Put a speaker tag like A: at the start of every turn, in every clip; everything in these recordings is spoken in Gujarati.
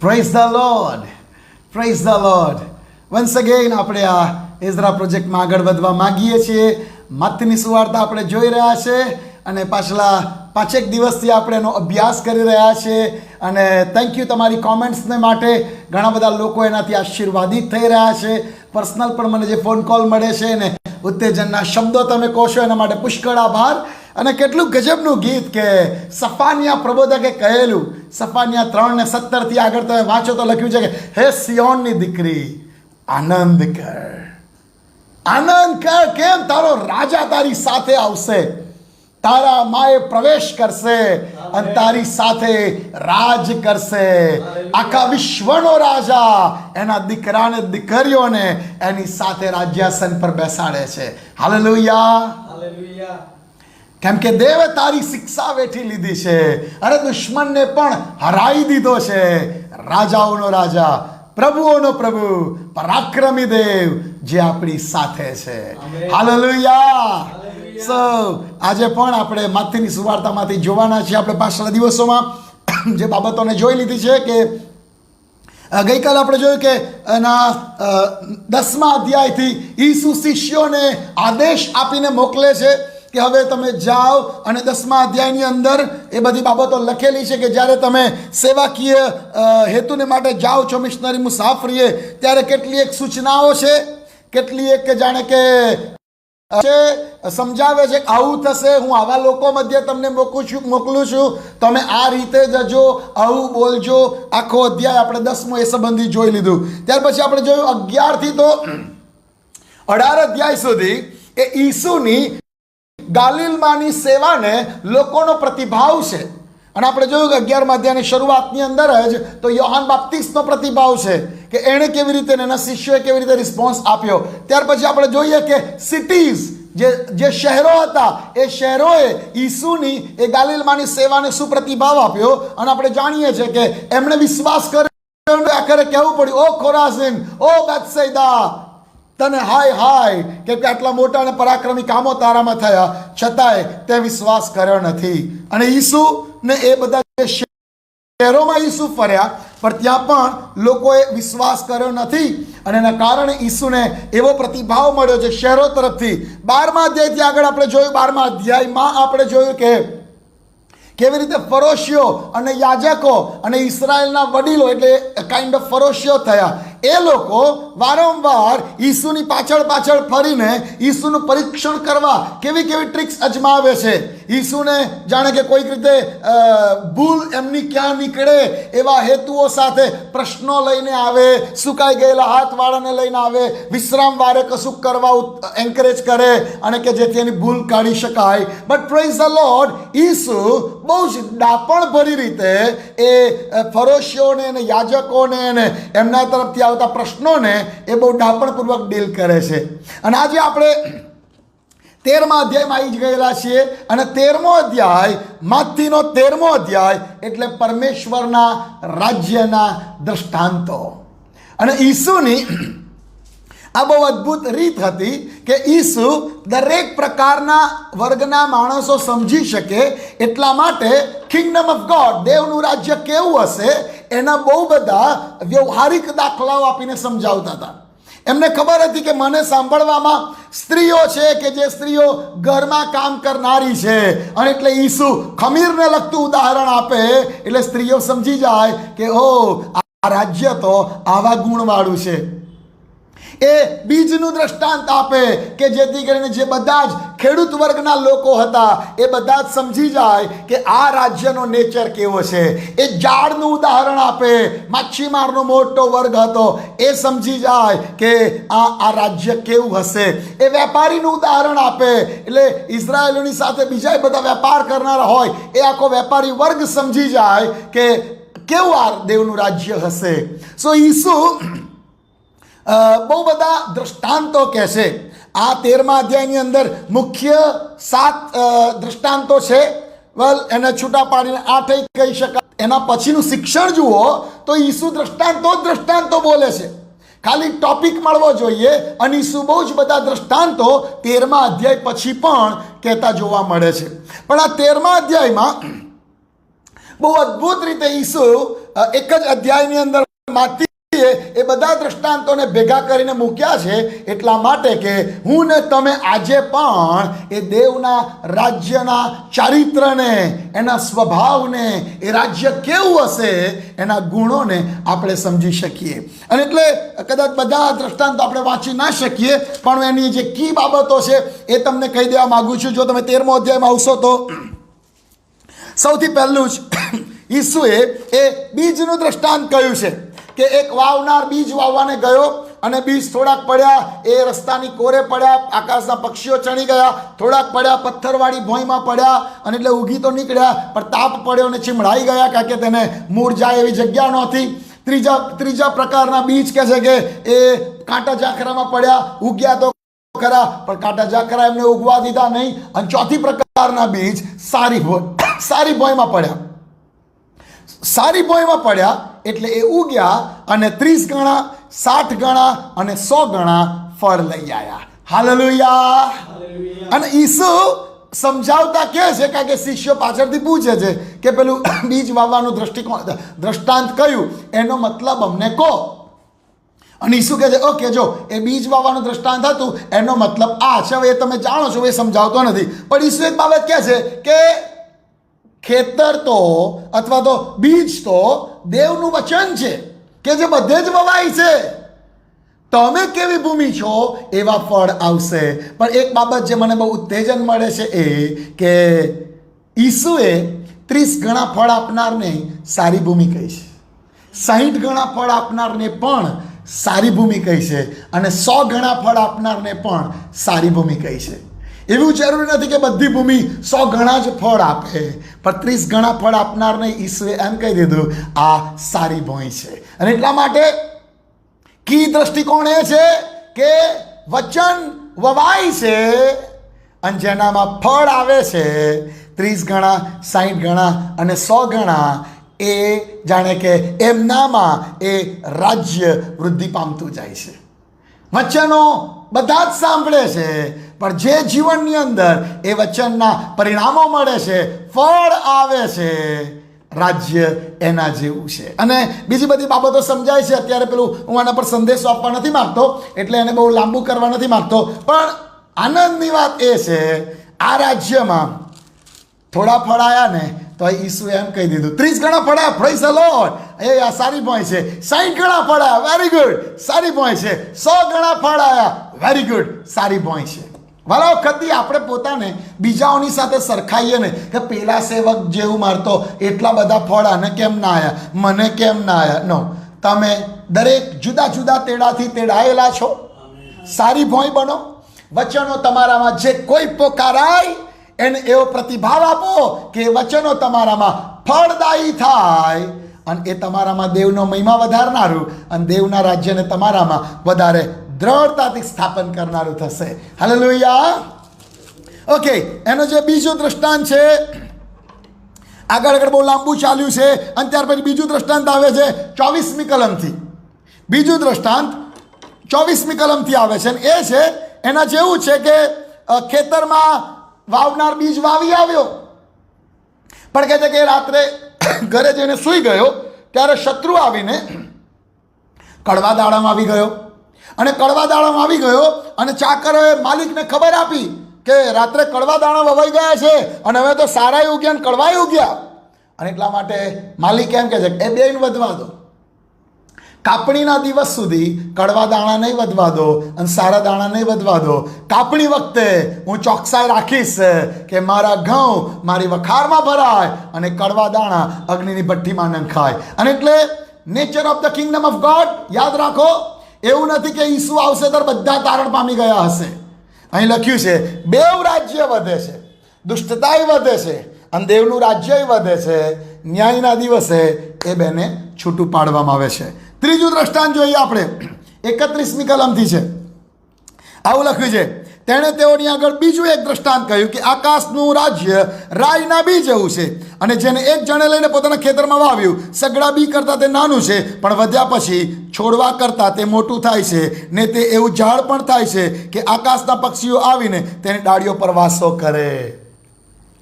A: Praise the lord, praise the lord. Once again આપણે આ એઝરા પ્રોજેક્ટમાં આગળ વધવા માગીએ છીએ. મત્તીની સુવાર્તા આપણે જોઈ રહ્યા છે અને પાછલા 5 દિવસથી આપણે એનો અભ્યાસ કરી રહ્યા છીએ. અને થેન્ક યુ તમારી કોમેન્ટ્સને માટે. ઘણા બધા લોકો એનાથી આશીર્વાદિત થઈ રહ્યા છે. પર્સનલ પણ મને જે ફોન કોલ મળે છે ને ઉત્તેજનના શબ્દો તમે કહો છો એના માટે પુષ્કળ આભાર. અને કેટલું ગજબનું ગીત કે સફાનિયા પ્રબોધકે કહેલું, સફાનિયા 3:17 આગળ તમે વાંચો તો લખ્યું છે કે હે સિયોનની દીકરી આનંદ કર, આનંદ કર. કેમ? તારો રાજા તારી સાથે આવશે, તારા માએ પ્રવેશ કરશે અને તારી સાથે રાજ કરશે. આખા વિશ્વનો રાજા એના દીકરાને દીકરીઓને એની સાથે રાજ્યાસન પર બેસાડે છે. Hallelujah, hallelujah. કેમ કે દેવે તારી શિક્ષા વેઠી લીધી છે અને દુશ્મનને પણ હરાઈ દીધો છે. રાજાઓનો રાજા, પ્રભુઓનો પ્રભુ, પરાક્રમી દેવ જે આપણી સાથે છે. હાલેલુયા. સો આજે પણ આપણે મત્તીની સુવાર્તામાંથી જોવાના છીએ. આપણે પાછલા દિવસોમાં જે બાબતોને જોઈ લીધી છે કે ગઈકાલે આપણે જોયું કે એના 10મા અધ્યાયથી ઈસુ શિષ્યોને આદેશ આપીને મોકલે છે કે હવે તમે જાઓ. અને 10મા અધ્યાયની અંદર એ બધી બાબતો લખેલી છે કે જ્યારે તમે સેવાકીય હેતુને માટે જાઓ છો, મિશનરી મુસાફરીએ, ત્યારે કેટલી એક સૂચનાઓ છે, કેટલી એક જાણે કે સમજાવે છે કે આવું થશે, હું આવા લોકો મધ્ય તમને મોકલું છું, તમે આ રીતે જજો, આવું બોલજો. આખો અધ્યાય આપણે 10મો એ સંબંધી જોઈ લીધું. ત્યાર પછી આપણે જોયું 11 થી તો 18 અધ્યાય સુધી એ ઈસુની ગાલિલમાંની સેવાને લોકોનો પ્રતિભાવ છે. અને આપણે જોયું કે 11મા અધ્યાયની શરૂઆતની અંદર જ તો યોહાન બાપ્તિસ્તનો પ્રતિભાવ છે કે એણે કેવી રીતે, એના શિષ્યોએ કેવી રીતે રિસ્પોન્સ આપ્યો. ત્યાર પછી આપણે જોઈએ કે સિટીઝ, જે શહેરો હતા, એ શહેરોએ ઈસુની એ ગાલિલમાંની સેવાને શું પ્રતિભાવ આપ્યો. અને આપણે જાણીએ છીએ કે એમણે વિશ્વાસ કર્યો. આખરે કહેવું પડ્યું, ઓ ખોરાઝીન, ઓ બેથસૈદા, તને હાય હાય, કેમ કે આટલા મોટા અને પરાક્રમી કામો તારામાં થયા, છતાંય તે વિશ્વાસ કર્યો નથી. અને ઈસુ ને એ બધા શહેરોમાં ઈસુ ફર્યા, પણ ત્યાં પણ લોકોએ વિશ્વાસ કર્યો નથી. અને એના કારણે ઈસુને એવો પ્રતિભાવ મળ્યો છે શહેરો તરફથી. 12મા અધ્યાયથી આગળ આપણે જોયું, 12મા અધ્યાયમાં આપણે જોયું કે કેવી રીતે ફરોશીઓ અને યાજકો અને ઇઝરાયલના વડીલો, એટલે કાઇન્ડ ઓફ ફરોશીઓ થયા, એ લોકો વારંવાર ઈસુની પાછળ પાછળ ફરીને ઈસુનું પરીક્ષણ કરવા કેવી કેવી ટ્રિક્સ અજમાવે છે. ઈસુને જાણે કે કોઈક રીતે ભૂલ એમની ક્યાં નીકળે એવા હેતુઓ સાથે પ્રશ્નો લઈને આવે, સુકાઈ ગયેલા હાથવાળાને લઈને આવે, વિશ્રામ વારે કશું કરવા એન્કરેજ કરે અને કે જેથી એની ભૂલ કાઢી શકાય. બટ પ્રેઝ ધ લોર્ડ, ઈસુ બહુ જ ડાપણ ભરી રીતે એ ફરોશીઓને અને યાજકોને અને એમના તરફથી આવતા પ્રશ્નોને એ બહુ ડાપણપૂર્વક ડીલ કરે છે. અને આજે આપણે 13મા અધ્યાયમાં આવી જ ગયેલા છીએ. અને 13મો અધ્યાય, મત્તીનો 13મો અધ્યાય એટલે પરમેશ્વરના રાજ્યના દ્રષ્ટાંતો. અને ઈસુની આ બહુ અદ્ભુત રીત હતી કે ઈસુ દરેક પ્રકારના વર્ગના માણસો સમજી શકે એટલા માટે કિંગડમ ઓફ ગોડ, દેવનું રાજ્ય કેવું હશે, એના બહુ બધા વ્યવહારિક દાખલાઓ આપીને સમજાવતા હતા. એમને ખબર હતી કે મને સાંભળવામાં સ્ત્રીઓ છે કે જે સ્ત્રીઓ ઘરમાં કામ કરનારી છે, અને એટલે ઈસુ ખમીરને લગતું ઉદાહરણ આપે એટલે સ્ત્રીઓ સમજી જાય કે ઓ, આ રાજ્ય તો આવા ગુણવાળું છે. એ બીજનું દ્રષ્ટાંત આપે કે જેથી કરીને જે બધા જ ખેડૂત વર્ગના લોકો હતા એ બધા જ સમજી જાય કે આ રાજ્યનો નેચર કેવો છે. એ ઝાડનું ઉદાહરણ આપે, માછીમારનો મોટો વર્ગ હતો, એ સમજી જાય કે આ રાજ્ય કેવું હશે. એ વેપારીનું ઉદાહરણ આપે એટલે ઇઝરાયેલોની સાથે બીજા બધા વેપાર કરનારા હોય એ આખો વેપારી વર્ગ સમજી જાય કે કેવું આ દેવનું રાજ્ય હશે. સો ઈસુ બહુ બધા દ્રષ્ટાંતો કહે છે. આ 13મા અધ્યાયની અંદર મુખ્ય 7 દ્રષ્ટાંતો છે. વેલ, એને છૂટા પાડીને 8 કહી શકાય. એના પછીનું શિક્ષણ જુઓ તો ઈસુ દ્રષ્ટાંતો બોલે છે. ખાલી ટોપિક મળવો જોઈએ. અને ઈસુ બહુ જ બધા દ્રષ્ટાંતો 13મા અધ્યાય પછી પણ કહેતા જોવા મળે છે. પણ આ 13મા અધ્યાયમાં બહુ અદ્ભુત રીતે ઈસુ એક જ અધ્યાયની અંદર માથી એ બધા દ્રષ્ટાંતોને ભેગા કરીને મૂક્યા છે એટલા માટે કે હું ને તમે આજે પણ એ દેવના રાજ્યના ચારિત્રને, એના સ્વભાવને, એ રાજ્ય કેવું હશે એના ગુણોને આપણે સમજી શકીએ. અને એટલે કદાચ બધા દ્રષ્ટાંતો આપણે વાંચી ના શકીએ, પણ એની જે કી બાબતો છે એ તમને કહી દેવા માગું છું. જો તમે 13મો અધ્યાયમાં આવશો તો સૌથી પહેલું જ ઈસુએ એ બીજનું દ્રષ્ટાંત કહ્યું છે કે એક વાવનાર બીજ વાવવાને ગયો અને બીજ થોડાક પડ્યા એ રસ્તાની કોરે પડ્યા, આકાશના પક્ષીઓ ચણી ગયા, થોડાક પડ્યા પથ્થરવાળી ભોંયમાં પડ્યા અને એટલે ઉગી તો નીકળ્યા પણ તાપ પડ્યો અને ચીમડાઈ ગયા કારણ કે તેને મૂળ જાય એવી જગ્યા નહોતી. ત્રીજા પ્રકારના બીજ કહે છે કે એ કાંટા ઝાંખરામાં પડ્યા, ઉગ્યા તો ખરા પણ કાંટા ઝાંખરા એમને ઉગવા દીધા નહીં. અને ચોથી પ્રકારના બીજ સારી ભોંયમાં પડ્યા. સારી ભોંયમાં પડ્યા એટલે એ ઉગ્યા અને 30 ગણા, 60 ગણા અને 100 ગણા ફળ લઈ આવ્યા. હાલેલુયા. અને ઈસુ સમજાવતા કહે છે કારણ કે શિષ્યો પાછળથી પૂછે છે કે પેલું બીજ વાવવાનું દ્રષ્ટાંત કયું, એનો મતલબ અમને કહો. અને ઈસુ કહે છે ઓકે, જો એ બીજ વાવવાનું દ્રષ્ટાંત હતું એનો મતલબ આ છે. હવે એ તમે જાણો છો, એ સમજાવતો નથી. પણ ઈસુ એક બાબત કહે છે કે ખેતર તો અથવા તો બીજ તો દેવનું વચન છે કે જે બધે જ વવાય છે. તમે કેવી ભૂમિ છો એવા ફળ આવશે. પણ એક બાબત જે મને બહુ ઉત્તેજન મળે છે એ કે ઈસુએ 30 ગણા ફળ આપનારને સારી ભૂમિ કહી છે, 60 ગણા ફળ આપનારને પણ સારી ભૂમિ કહી છે અને 100 ગણા ફળ આપનારને પણ સારી ભૂમિ કહી છે. એવું જરૂરી નથી કે બધી ભૂમિ 100 ગણા જ ફળ આપે, પણ 30 ગણા ફળ આપનારને ઈસુએ એમ કહી દીધું આ સારી ભોંય છે. અને એટલા માટે કી દ્રષ્ટિકોણ એ છે કે વચન વવાય છે અને જેનામાં ફળ આવે છે 30 ગણા, 60 ગણા અને 100 ગણા, એ જાણે કે એમનામાં એ રાજ્ય વૃદ્ધિ પામતું જાય છે. વચનો બધા જ સાંભળે છે પણ જે જીવનની અંદર એ વચનના પરિણામો મળે છે, ફળ આવે છે, રાજ્ય એના જેવું છે. અને બીજી બધી બાબતો સમજાય છે. અત્યારે પેલું હું આના પર સંદેશો આપવા નથી માગતો એટલે એને બહુ લાંબુ કરવા નથી માગતો, પણ આનંદની વાત એ છે આ રાજ્યમાં થોડા ફળ આવ્યા ને તો ઈસુએ એમ કહી દીધું 30 ગણા ફળ્યા, પ્રેઝ ધ લોર્ડ, એ આ સારી ભોંય છે. 60 ગણા ફળ્યા, વેરી ગુડ, સારી ભોંય છે. 100 ગણા ફળ આવ્યા, વેરી ગુડ, સારી ભોંય છે. વાલા વખતથી આપણે પોતાને બીજાઓની સાથે સરખાઈએ ને કે પેલા સેવક જેવું મારતો એટલા બધા ફળ આને કેમ ના આવ્યા, મને કેમ ના આવ્યા. નો, તમે દરેક જુદા જુદા તેડાથી તેડાયેલા છો. સારી ભોંય બનો. વચનો તમારામાં જે કોઈ પોકારાય એને એવો પ્રતિભાવ આપો કે વચનો તમારામાં ફળદાયી થાય અને એ તમારામાં દેવનો મહિમા વધારનારું અને દેવના રાજ્યને તમારામાં વધારે દ્રઢતાથી સ્થાપન કરનારું થશે. હાલેલુયા. ઓકે, એનો જે બીજું દ્રષ્ટાંત છે આગળ બહુ લાંબુ ચાલ્યું છે અને ત્યાર પછી બીજું દ્રષ્ટાંત આવે છે 24મી કલમથી. બીજું દ્રષ્ટાંત 24મી કલમથી આવે છે અને એ છે એના જેવું છે કે ખેતરમાં વાવનાર બીજ વાવી આવ્યો પણ કહે છે કે રાત્રે ઘરે જઈને સૂઈ ગયો ત્યારે શત્રુ આવીને કડવા દાડામાં આવી ગયો અને કડવા દાડામાં આવી ગયો અને ચાકરોએ માલિકને ખબર આપી કે રાત્રે કડવા દાણા વવાઈ ગયા છે અને હવે તો સારાય ઉગ્યા અને કડવાય ઉગ્યા. અને એટલા માટે માલિક એમ કહે છે કે એ બેન વધવા દો, કાપણીના દિવસ સુધી કડવા દાણા નહીં વધવા દો અને સારા દાણા નહીં વધવા દો. કાપણી વખતે હું ચોકસાઈ રાખીશ કે મારા ઘઉં મારી વખારમાં ભરાય અને કડવા દાણા અગ્નિની ભઠ્ઠીમાં નંખાય. અને એટલે nature of the kingdom of God યાદ રાખો, એવું નથી કે ઈસુ આવશે ત્યારે બધા તારણ પામી ગયા હશે. અહીં લખ્યું છે બેવ રાજ્ય વધે છે, દુષ્ટતાય વધે છે અને દેવનું રાજ્ય વધે છે. ન્યાયના દિવસે એ બેને છૂટું પાડવામાં આવે છે. ત્રીજું દ્રષ્ટાંત જોઈએ આપણે 31મી કલમથી છે. આવું લખ્યું છે, તેણે તેઓની આગળ બીજું એક દ્રષ્ટાંત કહ્યું કે આકાશનું રાજ્ય રાઈના બી જેવું છે અને જેને એક જણે લઈને પોતાના ખેતરમાં વાવ્યું. સગડા બી કરતાં તે નાનું છે પણ વધ્યા પછી છોડવા કરતાં તે મોટું થાય છે ને તે એવું ઝાડ પણ થાય છે કે આકાશના પક્ષીઓ આવીને તેની ડાળીઓ પર વાસો કરે.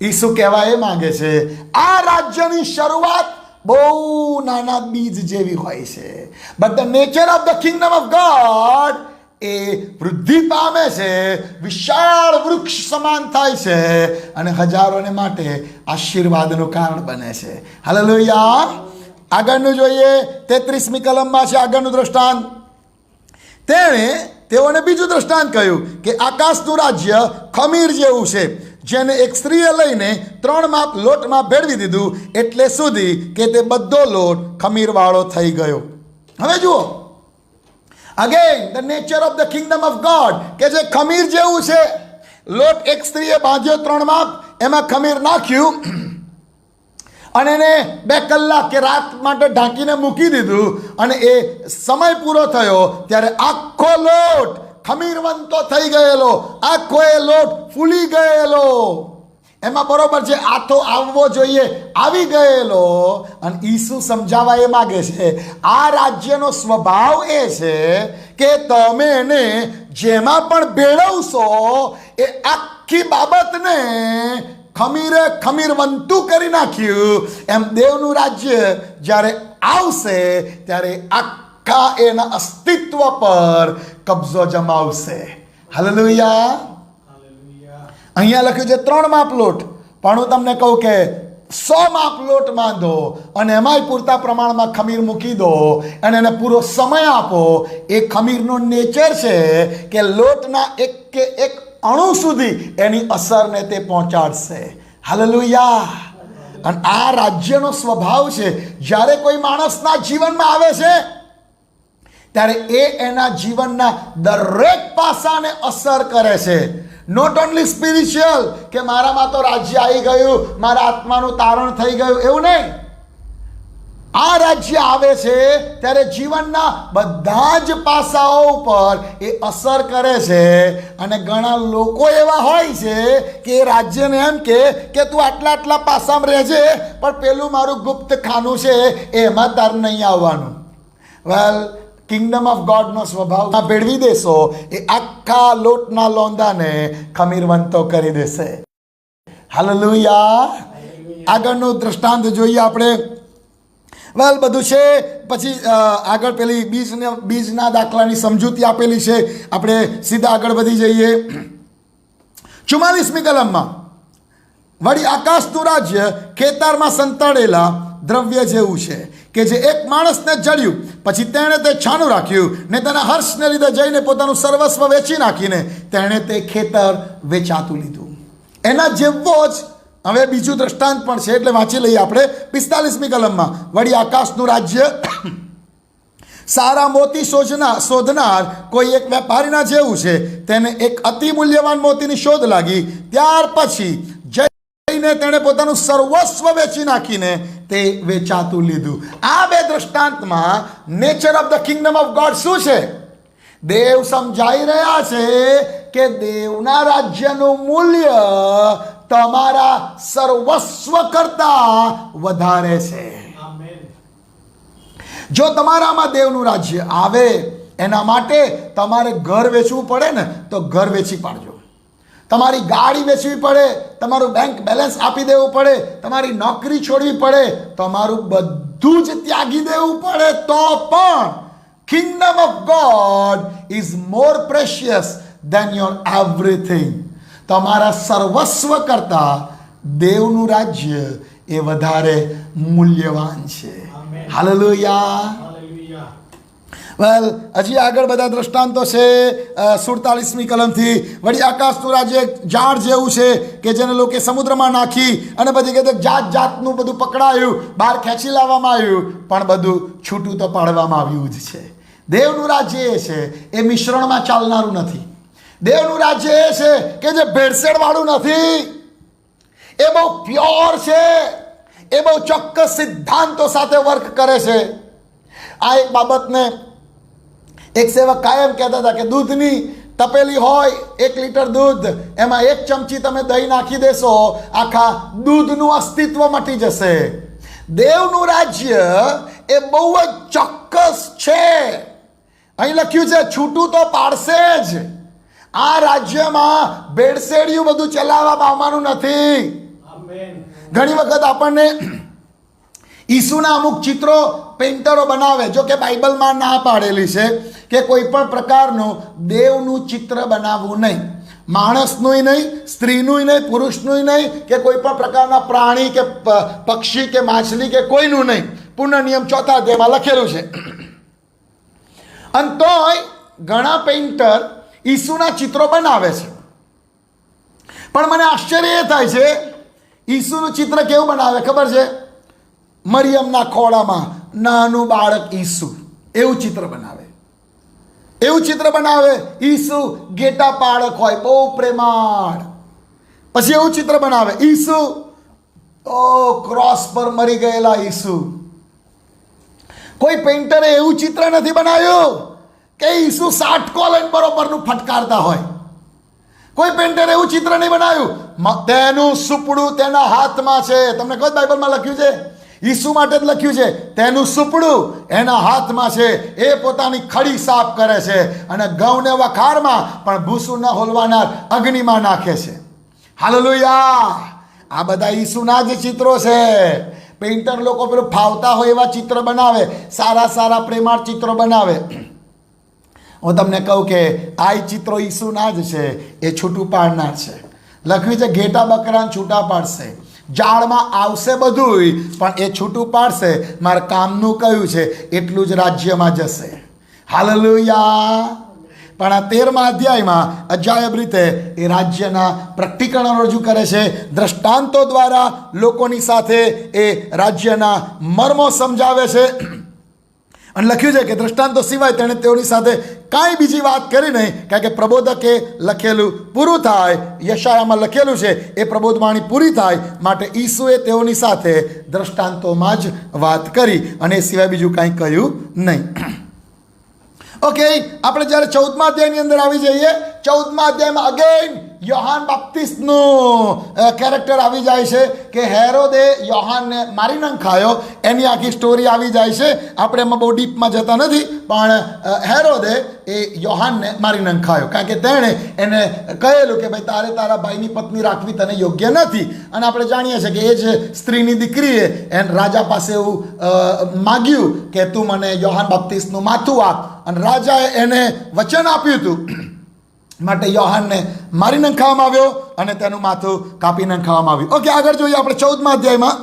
A: ઈસુ કહેવા એ માંગે છે આ રાજ્યની શરૂઆત બહુ નાના બીજ જેવી હોય છે, but the nature of the kingdom of God એ વૃદ્ધિ પામે છે, વિશાળ વૃક્ષ સમાન થાય છે અને હજારોને માટે આશીર્વાદનું કારણ બને છે. હાલેલુયા. આગળનું જોઈએ 33મી કલમમાં છે આગળનું દ્રષ્ટાંત. તેઓને બીજું દ્રષ્ટાંત કહ્યું કે આકાશનું રાજ્ય ખમીર જેવું છે, જેને એક સ્ત્રીએ લઈને 3 માપ લોટમાં ભેળવી દીધું એટલે સુધી કે તે બધો લોટ ખમીરવાળો થઈ ગયો. હવે જુઓ again the nature of the kingdom of God કે જે ખમીર જેવું છે. લોટ એક સ્ત્રીએ બાંધ્યો 3 માપ, એમાં ખમીર નાખ્યું અને એને 2 કલાક કે રાત માટે ઢાંકીને મૂકી દીધું અને એ સમય પૂરો થયો ત્યારે આખો લોટ ખમીરવંતો થઈ ગયેલો, આખો એ લોટ ફૂલી ગયેલો, એમાં બરોબર છે આથો આવવો જોઈએ આવી ગયેલો. અને ઈસુ સમજાવવા એ માગે છે આ રાજ્યનો સ્વભાવ એ છે કે તમે એને જેમાં પણ ભેળવશો એ આખી બાબતને ખમીરવંતું કરી નાખ્યું. એમ દેવનું રાજ્ય જ્યારે આવશે ત્યારે આખા એના અસ્તિત્વ પર કબજો જમાવશે. હાલેલુયા. અહીંયા લખ્યું છે 3 માપ લોટ, પણ હું તમને કહું કે 100 માપ લોટ બાંધો અને એમાંય પૂરતા પ્રમાણમાં ખમીર મૂકી દો અને એને પૂરો સમય આપો. એ ખમીરનો નેચર છે કે લોટના એક કે એક અણુ સુધી એની અસરને તે પહોંચાડશે. હાલેલુયા. અને આ રાજ્યનો સ્વભાવ છે જ્યારે કોઈ માણસના જીવનમાં આવે છે ત્યારે એ એના જીવનના દરેક પાસાને અસર કરે છે. નોટ ઓનલી સ્પિરિચ્યુઅલ કે મારામાં તો રાજ્ય આવી ગયું, મારા આત્માનું તારણ થઈ ગયું, એવું નહીં. આ રાજ્ય આવે છે ત્યારે જીવનના બધા જ પાસાઓ ઉપર એ અસર કરે છે. અને ઘણા લોકો એવા હોય છે કે એ રાજ્યને એમ કે તું આટલા પાસામાં રહેજે, પણ પેલું મારું ગુપ્ત ખાનું છે એમાં તાર નહીં આવવાનું. વેલ, કિંગડમ ઓફ ગોડનો સ્વભાવ ભેળવી દેશો એ આખા લોટના લોંદાને ખમીરવંતો કરી દેશે. હાલેલુયા. આગળનું દ્રષ્ટાંત જોઈએ આપણે. વેલ, બધું છે. પછી આગળ પેલી બીજના દાખલાની સમજૂતી આપેલી છે. આપણે સીધા આગળ વધી જઈએ 44મી કલમમાં. વળી આકાશનું રાજ્ય ખેતરમાં સંતાડેલા દ્રવ્ય જેવું છે કે જે એક માણસને જડ્યું, પછી તેણે તે છાનું રાખ્યું ને તેના હર્ષને લીધે જઈને પોતાનું સર્વસ્વ વેચી નાખીને તેણે તે ખેતર વેચાતું લીધું. એના જેવો જ હવે બીજું દ્રષ્ટાંત પણ છે, એટલે વાંચી લઈએ આપણે 45મી કલમમાં. વળી આકાશનું રાજ્ય સારા મોતી શોધનાર કોઈ એક વેપારીના જેવું છે. તેને એક અતિ મૂલ્યવાન મોતીની શોધ લાગી, ત્યાર પછી જઈને તેણે પોતાનું સર્વસ્વ વેચી નાખીને તે વેચાતું લીધું. આ 2 દ્રષ્ટાંતમાં nature of the kingdom of God શું છે? દેવ સમજાઈ રહ્યા છે કે દેવના રાજ્યનું મૂલ્ય તમારા સર્વસ્વ કરતા વધારે છે. જો તમારામાં દેવનું રાજ્ય આવે એના માટે તમારે ઘર વેચવું પડે ને તો ઘર વેચી પાડજો. તમારી ગાડી વેચવી પડે, તમારું બેંક બેલેન્સ આપી દેવું પડે, તમારી નોકરી છોડવી પડે, તમારું બધું જ ત્યાગી દેવું પડે તો પણ kingdom of God is more precious than your everything. તમારા સર્વસ્વ કરતા દેવનું રાજ્ય એ વધારે મૂલ્યવાન છે. હાલેલુયા. વેલ, હજી આગળ બધા દ્રષ્ટાંતો છે 47મી કલમથી. વળી આકાશનું રાજ્ય ઝાડ જેવું છે કે જેને લોકો સમુદ્રમાં નાખી અને બધી કે જાત જાતનું બધું પકડાયું, બહાર ખેંચી લાવવામાં આવ્યું, પણ બધું છૂટું તો પાડવામાં આવ્યું જ છે. દેવનું રાજ્ય એ છે એ મિશ્રણમાં ચાલનારું નથી. દેવનું રાજ્ય એ છે કે જે ભેળસેળ વાળું નથી. એ બહુ પ્યોર છે, એ બહુ ચોક્કસ સિદ્ધાંતો સાથે વર્ક કરે છે. આ એક બાબતને એક સેવક કાયમ કહેતા હતા કે દૂધની તપેલી હોય 1 લીટર દૂધ, એમાં 1 ચમચી તમે દહીં નાખી દેશો, આખા દૂધનું અસ્તિત્વ મટી જશે. દેવનું રાજ્ય એ બહુ જ ચોક્કસ છે. અહીં લખ્યું છે છૂટું તો પાડશે જ. આ રાજ્યમાં ભેળસેળિયું બધું ચલાવવામાં આવવાનું નથી. ઘણી વખત આપણને ઈસુના અમુક ચિત્રો પેઇન્ટરો બનાવે, જો કે બાઇબલમાં ના પાડેલી છે કે કોઈ પણ પ્રકારનું દેવનું ચિત્ર બનાવવું નહીં, માણસનું નહીં, સ્ત્રીનું નહીં, પુરુષનું નહીં, કે કોઈ પણ પ્રકારના પ્રાણી કે પક્ષી કે માછલી કે કોઈનું નહીં. પુનઃ નિયમ 4 અધ્યાયમાં લખેલું છે. અને તોય ઘણા પેઇન્ટર ઈસુના ચિત્રો બનાવે છે. પણ મને આશ્ચર્ય એ થાય છે, ઈસુનું ચિત્ર કેવું બનાવે ખબર છે? મરિયમના ખોળામાં નાનું બાળક ઈસુ, એવું ચિત્ર બનાવે. એવું ચિત્ર બનાવે. ઈસુ ગેટા બાળક હોય, બહુ પ્રેમાળ. પછી એવું ચિત્ર બનાવે, ઈસુ ક્રોસ પર મરી ગયેલા ઈસુ. કોઈ પેઇન્ટરે એવું ચિત્ર નથી બનાવ્યું કે ઈસુ સાટકો લઈને બરોબરનું ફટકારતા હોય. કોઈ પેઇન્ટરે એવું ચિત્ર નહીં બનાવ્યું. તેનું સુપડું તેના હાથમાં છે. તમને કહો બાઇબલમાં લખ્યું છે, ઈસુ માટે જ લખ્યું છે, તેનું સુપડું એના હાથમાં છે, એ પોતાની ખડી સાફ કરે છે અને ઘઉંને વખારમાં પણ ભૂસું ન હોલવાનાર અગ્નિમાં નાખે છે. હાલેલુયા! આ બધા ઈસુના જ ચિત્રો છે. પેઇન્ટર લોકો પેલું ફાવતા હોય એવા ચિત્ર બનાવે, સારા સારા પ્રેમાળ ચિત્રો બનાવે. હું તમને કહું કે આ ચિત્રો ઈસુના જ છે. એ છૂટું પાડનાર છે. લખ્યું છે ઘેટા બકરાને છૂટા પાડશે, જાળમાં આવશે બધું પણ એ છૂટું પાડશે. મારા કામનું કયું છે એટલું જ રાજ્યમાં જશે. હાલેલુયા! પણ આ 13મા અધ્યાયમાં અજાયબ રીતે એ રાજ્યના પ્રકટીકરણો રજૂ કરે છે. દ્રષ્ટાંતો દ્વારા લોકોની સાથે એ રાજ્યના મર્મો સમજાવે છે. અને લખ્યું છે કે દ્રષ્ટાંતો સિવાય તેણે તેઓની સાથે કાંઈ બીજી વાત કરી નહીં, કારણ કે પ્રબોધકે લખેલું પૂરું થાય. યશાયામાં લખેલું છે એ પ્રબોધવાણી પૂરી થાય માટે ઈસુએ તેઓની સાથે દ્રષ્ટાંતોમાં જ વાત કરી અને એ સિવાય બીજું કાંઈ કહ્યું નહીં. ઓકે, આપણે જ્યારે 14મા અધ્યાયની અંદર આવી જઈએ, 14મા અધ્યાયમાં અગેન યોહાન બાપ્તિસ્તનું કેરેક્ટર આવી જાય છે કે હેરોદે યોહાનને મારી નંખાયો. એની આખી સ્ટોરી આવી જાય છે. આપણે એમાં બહુ ડીપમાં જતા નથી, પણ હેરોદે એ યોહાનને મારી નંખાયો કારણ કે તેણે એને કહેલું કે ભાઈ તારે તારા ભાઈની પત્ની રાખવી તને યોગ્ય નથી. અને આપણે જાણીએ છીએ કે એ જ સ્ત્રીની દીકરીએ એને રાજા પાસે એવું માગ્યું કે તું મને યોહાન બાપ્તિસ્તનું માથું આપ, અને રાજાએ એને વચન આપ્યું હતું માટે યોહાનને મારી નંખાવામાં આવ્યો અને તેનું માથું કાપી નંખાવામાં આવ્યું. ઓકે, આગળ જોઈએ આપણે 14મા અધ્યાયમાં.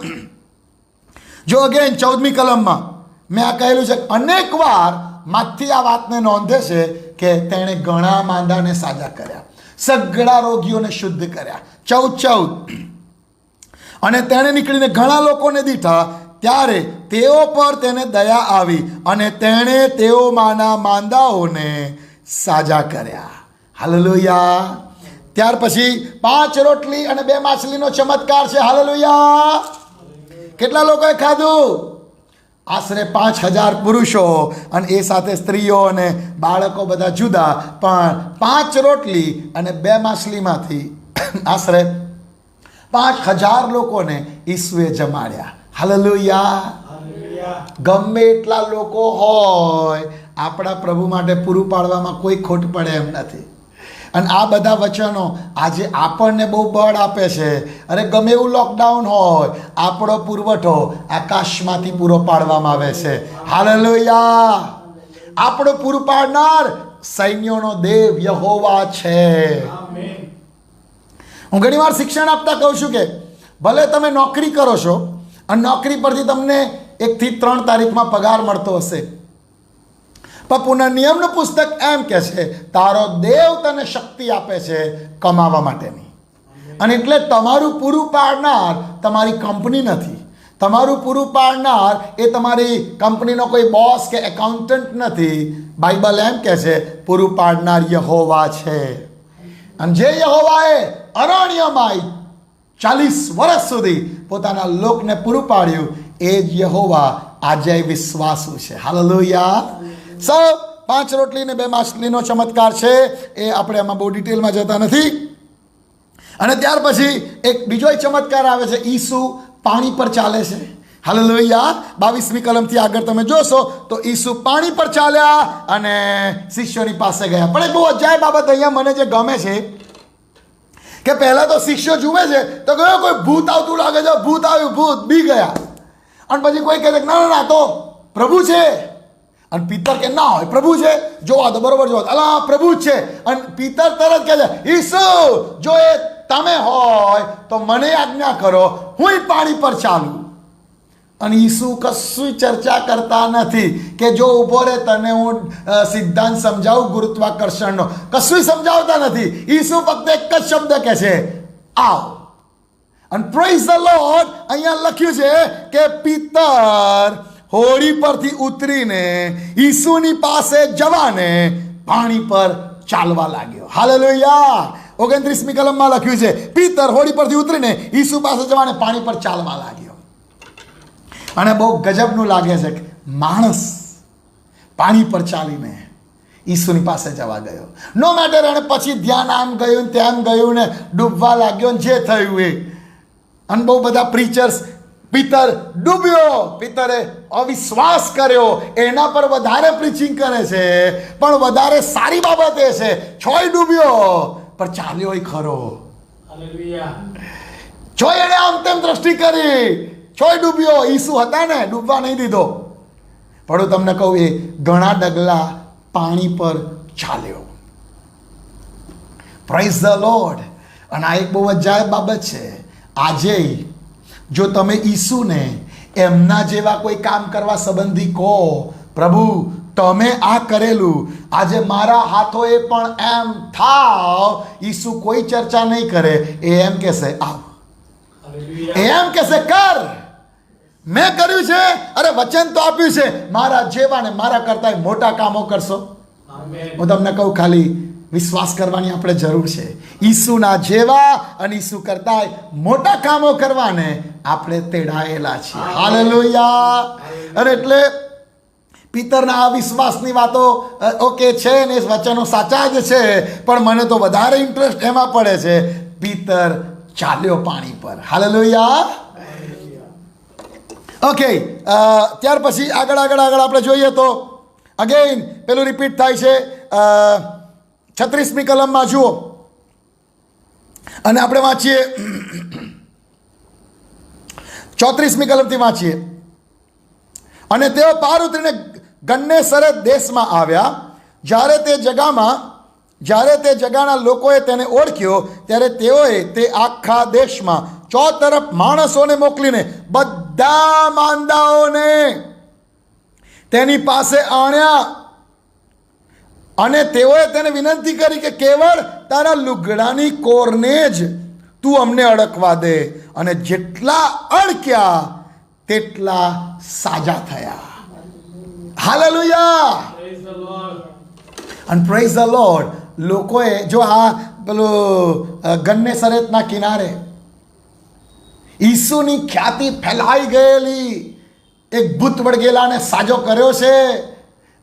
A: જો અગેન 14મી કલમમાં મેં આ કહેલું છે, અનેક વાર માથી આ વાતને નોંધે છે કે તેણે ઘણા માંદાને સાજા કર્યા, સઘળા રોગીઓને શુદ્ધ કર્યા. 14:14 અને તેણે નીકળીને ઘણા લોકોને દીઠા, ત્યારે તેઓ પર તેને દયા આવી અને તેણે તેઓમાંના માંદાઓને સાજા કર્યા. હાલેલુયા! ત્યાર પછી 5 રોટલી અને 2 માછલીનો ચમત્કાર છે. હાલેલુયા! કેટલા લોકોએ ખાધું? આશરે 5000 પુરુષો અને એ સાથે સ્ત્રીઓ અને બાળકો બધા જુદા. પણ 5 રોટલી અને 2 માછલીમાંથી આશરે 5000 લોકોને ઈસુએ જમાડ્યા. હાલેલુયા! ગમે એટલા લોકો હોય, આપણા પ્રભુ માટે પૂરું પાડવામાં કોઈ ખોટ પડે એમ નથી. અને આ બધા વચનો આજે આપણને બહુ બળ આપે છે. અરે ગમે એવું લોકડાઉન હોય, આપણો પુરવઠો આકાશમાંથી પૂરો પાડવામાં આવે છે. હાલેલુયા! આપણો પૂરું પાડનાર સૈન્યોનો દેવ યહોવા છે. હું ઘણીવાર શિક્ષણ આપતા કહું છું કે ભલે તમે નોકરી કરો છો અને નોકરી પરથી તમને 1 થી 3 તારીખમાં પગાર મળતો હશે, પણ પુનઃનિયમનું પુસ્તક એમ કહે છે તારો દેવ તને શક્તિ આપે છે કમાવા માટેની. અને એટલે તમારું પૂરું પાડનાર તમારી કંપની નથી. તમારું પૂરું પાડનાર એ તમારી કંપનીનો કોઈ બોસ કે એકાઉન્ટન્ટ નથી. બાઇબલ એમ કહે છે પૂરું પાડનાર યહોવા છે. અને જે યહોવાએ અરણ્યમાં 40 વર્ષ સુધી પોતાના લોકને પૂરું પાડ્યું, એ જ યહોવા આજે વિશ્વાસુ છે. હાલેલુયા! 5 રોટલી ને 2 માછલીનો ચમત્કાર છે. એ આપણે એમાં બહુ ડિટેલમાં જતા નથી. અને ત્યાર પછી એક બીજો ચમત્કાર આવે છે, ઈસુ પાણી પર ચાલે છે. હાલેલુયા! 22મી કલમથી આગળ તમે જોશો તો ઈસુ પાણી પર ચાલ્યા અને શિષ્યોની પાસે ગયા. પણ એક બહુ અજાયબ બાબત અહીંયા મને જે ગમે છે કે પહેલાં તો શિષ્યો જુએ છે તો કયો કોઈ ભૂત આવતું લાગે છે, ભૂત આવ્યું, ભૂત બી ગયા. અને પછી કોઈ કહે છે ના ના ના તો પ્રભુ છે. અને પિતર કે ના હોય પ્રભુ છે, જોવા તો બરોબર જોવા, અલા પ્રભુ જ છે. અને પિતર તરત કહે છે ઈસુ જો એ તમે હોય તો મને આજ્ઞા કરો, હું પાણી પર ચાલું. અને ઈસુ કશું ચર્ચા કરતા નથી કે જો ઊભો રહે તને હું સિદ્ધાંત સમજાવું ગુરુત્વાકર્ષણનો, કશું સમજાવતા નથી. ઈસુ ફક્ત એક જ શબ્દ કહે છે આવ. અને પ્રેઝ ધ લોર્ડ અહીંયા લખ્યું છે કે પિતર હોડી પરથી ઉતરીને ઈસુની પાસે જવાને પાણી પર ચાલવા લાગ્યો. હાલેલુયા. 29મી કલમમાં લખ્યું છે પિતર હોડી પરથી ઉતરીને ઈસુ પાસે જવાને પાણી પર ચાલવા લાગ્યો. અને બહુ ગજબનું લાગે છે કે માણસ પાણી પર ચાલીને ઈસુની પાસે જવા ગયો. નો મેટર એને પછી ધ્યાન આમ ગયું તેમ ગયું ને ડૂબવા લાગ્યો ને જે થયું એ. અને બહુ બધા પ્રીચર્સ પિતર ડૂબ્યો, પિતરે અવિશ્વાસ કર્યો, એના પર વધારે પ્રીચિંગ કરે છે. પણ વધારે સારી બાબત એ છે છોય ડૂબ્યો પણ ચાલ્યો ખરો. છોય એને આમ તેમ દ્રષ્ટિ કરી, છોય ડૂબ્યો. ઈસુ હતા ને, ડૂબવા નહીં દીધો. પણ હું તમને કહું એ ઘણા ડગલા પાણી પર ચાલ્યો. Praise the lord. અને આ એક બહુ અજાયબ બાબત છે. આજે જો તમે ઈસુને એમના જેવા કોઈ કામ કરવા સંબંધી કહો, પ્રભુ તમે આ કરેલું, આજે મારા હાથોએ પણ એમ થાવ, ઈસુ કોઈ ચર્ચા નહીં કરે. એ એમ કહેશે આવ, એ એમ કહેશે કર, મેં કર્યું છે, અરે વચન તો આપ્યું છે મારા જેવા ને મારા કરતા મોટા કામો કરશો. હું તમને કહું ખાલી વિશ્વાસ કરવાની આપણે જરૂર છે. ઈસુના જેવા અને ઈસુ કરતા મોટા કામો કરવાને આપણે તેડાયેલા છીએ. હાલેલુયા. અને એટલે પિતરના આ વિશ્વાસની વાતો ઓકે છે ને, વચનો સાચા જ છે, પણ મને તો વધારે ઇન્ટરેસ્ટ એમાં પડે છે પિતર ચાલ્યો પાણી પર. હાલેલુયા. ઓકે, ત્યાર પછી આગળ આપણે જોઈએ તો અગેન પેલું રિપીટ થાય છે. 36મી કલમમાં જુઓ અને આપણે વાંચીએ 34મી કલમથી વાંચીએ. અને તેઓ પાર ઉતરીને ગન્નેસરેત દેશમાં આવ્યા. જ્યારે તે જગાના લોકોએ તેને ઓળખ્યો ત્યારે તેઓએ તે આખા દેશમાં ચોતરફ માણસોને મોકલીને બધા માંદાઓને તેની પાસે આણ્યા. અને તેઓએ તેને વિનંતી કરી કે કેવળ તારા લુગડાની કોરને જ તું અમને અડકવા દે. અને જેટલા અડક્યા તેટલા સાજા થયા. હાલેલુયા. અને પ્રેઝ ધ લોર્ડ. લોકોએ જો આ પેલું ગન્નેસરેતના કિનારે ઈસુની ખ્યાતિ ફેલાઈ ગયેલી, એક ભૂત વળગેલાને સાજો કર્યો છે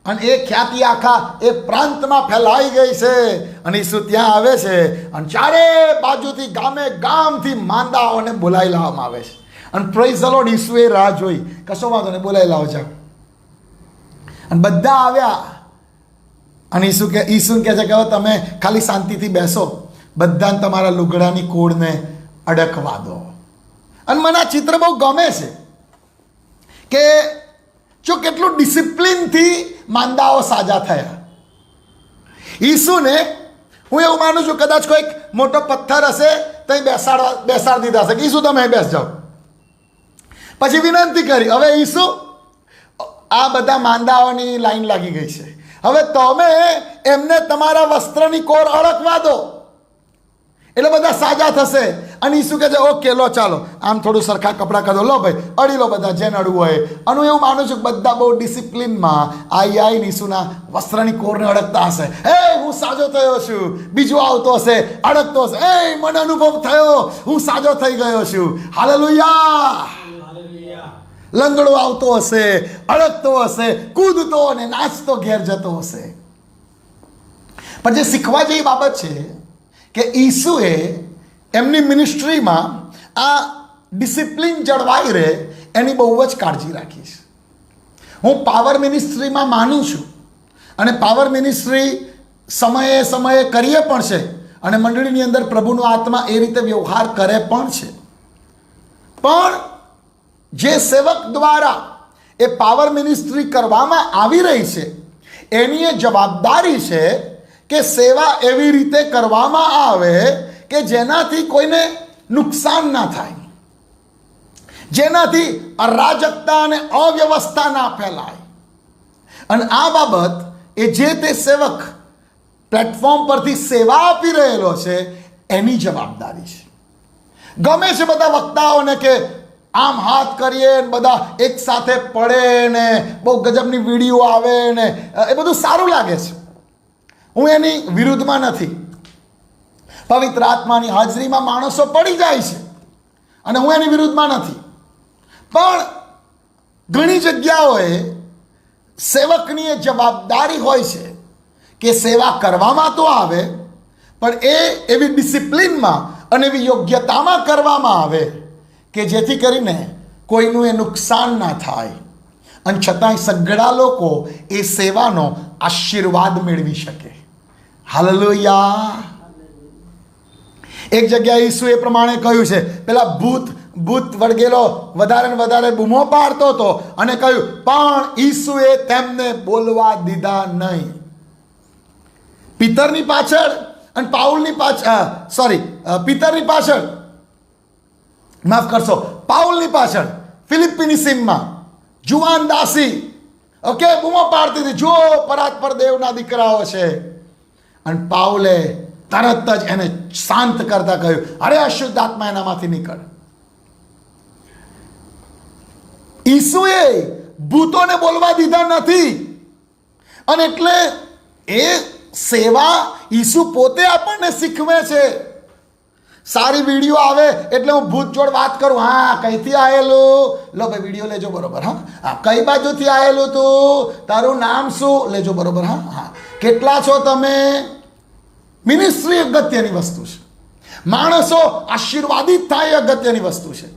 A: અને એ ખ્યાતિ આખા એ પ્રાંતમાં ફેલાઈ ગઈ છે. અને ઈસુ ત્યાં આવે છે અને ચારે બાજુથી ગામે ગામથી માંદાઓને બોલાવી લાવવામાં આવે છે. અને પ્રેઝ ધ લોર્ડ. ઈસુએ રાહ જોઈ, કશો વાંધો નહીં, બોલાવી લાવો જાઓ. અને બધા આવ્યા. અને ઈસુ કહે છે કે હવે તમે ખાલી શાંતિથી બેસો, બધાને તમારા લુગડાની કોડને અડકવા દો. અને મને આ ચિત્ર બહુ ગમે છે કે જો કેટલું ડિસિપ્લિનથી માંદાઓ સાજા થયા. ઈસુને હું એવું માનું છું કદાચ કોઈક મોટો પથ્થર હશે તો બેસાડી દીધા હશે કે ઈસુ તમે બેસ જાઓ. પછી વિનંતી કરી. હવે ઈસુ આ બધા માંદાઓની લાઈન લાગી ગઈ છે, હવે તમે એમને તમારા વસ્ત્રની કોર અડકવા દો એટલે બધા સાજા થશે. અને ઈસુ કહે છે ઓકે લો ચાલો આમ થોડું સરખા કપડાં કરી દો, લો ભાઈ અડી લો બધા જેને અડવું હોય. અને હું એવું માનું છું કે બધા બહુ ડિસિપ્લિનમાં આવીને ઈસુના વસ્ત્રની કોરને અડકતા હશે. હે હું સાજો થયો છું. બીજો આવતો હશે, અડકતો હશે, એ મને અનુભવ થયો, હું સાજો થઈ ગયો છું. હાલેલુયા. લંગડો આવતો હશે, અડકતો હશે, કૂદતો અને નાચતો ઘેર જતો હશે. પણ જે શીખવા જેવી બાબત છે કે ઈસુએ એમની મિનિસ્ટ્રીમાં આ ડિસિપ્લિન જળવાઈ રહે એની બહુ જ કાળજી રાખી છે. હું પાવર મિનિસ્ટ્રીમાં માનું છું અને પાવર મિનિસ્ટ્રી સમયે કરીએ પણ છે. અને મંડળીની અંદર પ્રભુનો આત્મા એ રીતે વ્યવહાર કરે પણ છે. પણ જે સેવક દ્વારા એ પાવર મિનિસ્ટ્રી કરવામાં આવી રહી છે એની એ જવાબદારી છે કે સેવા એવી રીતે કરવામાં આવે કે જેનાથી કોઈને નુકસાન ના થાય, જેનાથી અરાજકતા અને અવ્યવસ્થા ના ફેલાય. અને આ બાબત એ જે તે સેવક પ્લેટફોર્મ પરથી સેવા આપી રહેલો છે એની જવાબદારી છે. ગમે છે બધા વક્તાઓને કે આમ હાથ કરીએ ને બધા એક સાથે પડે ને બહુ ગજબની વિડીયો આવે ને એ બધું સારું લાગે છે. હું એની વિરુદ્ધમાં નથી. પવિત્ર આત્માની હાજરીમાં માણસો પડી જાય છે અને હું એની વિરુદ્ધમાં નથી. પણ ઘણી જગ્યાઓએ સેવકની એ જવાબદારી હોય છે કે સેવા કરવામાં તો આવે પણ એ એવી ડિસિપ્લિનમાં અને એવી યોગ્યતામાં કરવામાં આવે કે જેથી કરીને કોઈનું એ નુકસાન ના થાય અને છતાંય સઘળા લોકો એ સેવાનો આશીર્વાદ મેળવી શકે. હાલેલુયા. એક જગ્યાએ ઈસુ એ પ્રમાણે કહ્યું છે, પેલા ભૂત વળગેલો વધારે ને વધારે બૂમો પાડતો હતો અને કહ્યું પણ ઈસુએ તેમને બોલવા દીધા નહીં. પિતરની પાછળ અને પાઉલની પાછળ પિતરની પાછળ માફ કરશો પાઉલની પાછળ ફિલિપ્પીની સીમમાં જુવાન દાસી ઓકે બૂમો પાડતી હતી, જો પરાત્પર દેવના દીકરાઓ છે. અને પાઉલે તરત જ એને શાંત કરતા કહ્યું, અરે અશુદ્ધ આત્મા એનામાંથી નીકળ. ઈસુએ ભૂતોને બોલવા દીધા નથી. અને એટલે એ સેવા ઈસુ પોતે આપણને શીખવે છે. સારી વિડીયો આવે એટલે હું ભૂત જોડ વાત કરું, હા કઈથી આવેલું, લો ભાઈ વિડીયો લેજો બરોબર, હા કઈ બાજુથી આવેલું તું, તારું નામ શું, લેજો બરોબર, હા કેટલા છો તમે. મિનિસ્ટ્રી અગત્યની વસ્તુ છે. માણસો આશીર્વાદિત થાય એ અગત્યની વસ્તુ છે.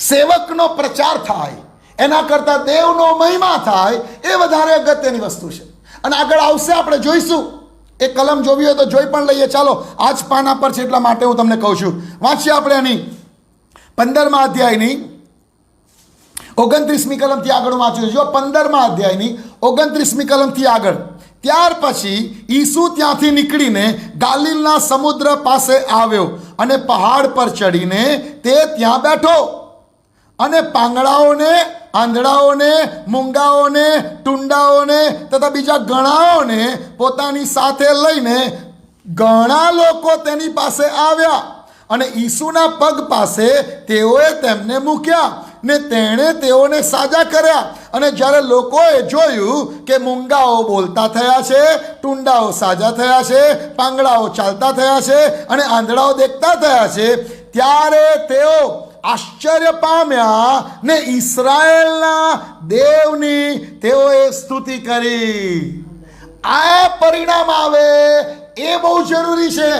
A: સેવકનો પ્રચાર થાય એના કરતાં દેવનો મહિમા થાય એ વધારે અગત્યની વસ્તુ છે. અને આગળ આવશે આપણે જોઈશું. એ કલમ જોવી હોય તો જોઈ પણ લઈએ. ચાલો આ જ પાના પર છે એટલા માટે હું તમને કહું છું. વાંચીએ આપણે એની 15મા અધ્યાયની 29મી કલમથી આગળ વાંચ્યું. જો 15મા અધ્યાયની 29મી કલમથી આગળ. ત્યાર પછી ઈસુ ત્યાંથી નીકળીને ગાલિલના સમુદ્ર પાસે આવ્યો અને પહાડ પર ચડીને તે ત્યાં બેઠો અને પાંગડાઓને, આંધળાઓને, મૂંગાઓને, ટુંડાઓને તથા બીજા ઘણાઓને પોતાની સાથે લઈને ઘણા લોકો તેની પાસે આવ્યા અને ઈસુના પગ પાસે તેઓએ તેમને મૂક્યા ને તેણે તેઓને સાજા કર્યા. અને જ્યારે લોકોએ જોયું કે મૂંગાઓ બોલતા થયા છે, ટુંડાઓ સાજા થયા છે, પાંગડાઓ ચાલતા થયા છે અને આંધળાઓ દેખતા થયા છે, ત્યારે તેઓ આશ્ચર્ય પામ્યા ને ઈસરાયેલના દેવની તેઓએ સ્તુતિ કરી. આ પરિણામ આવે એ બહુ જરૂરી છે.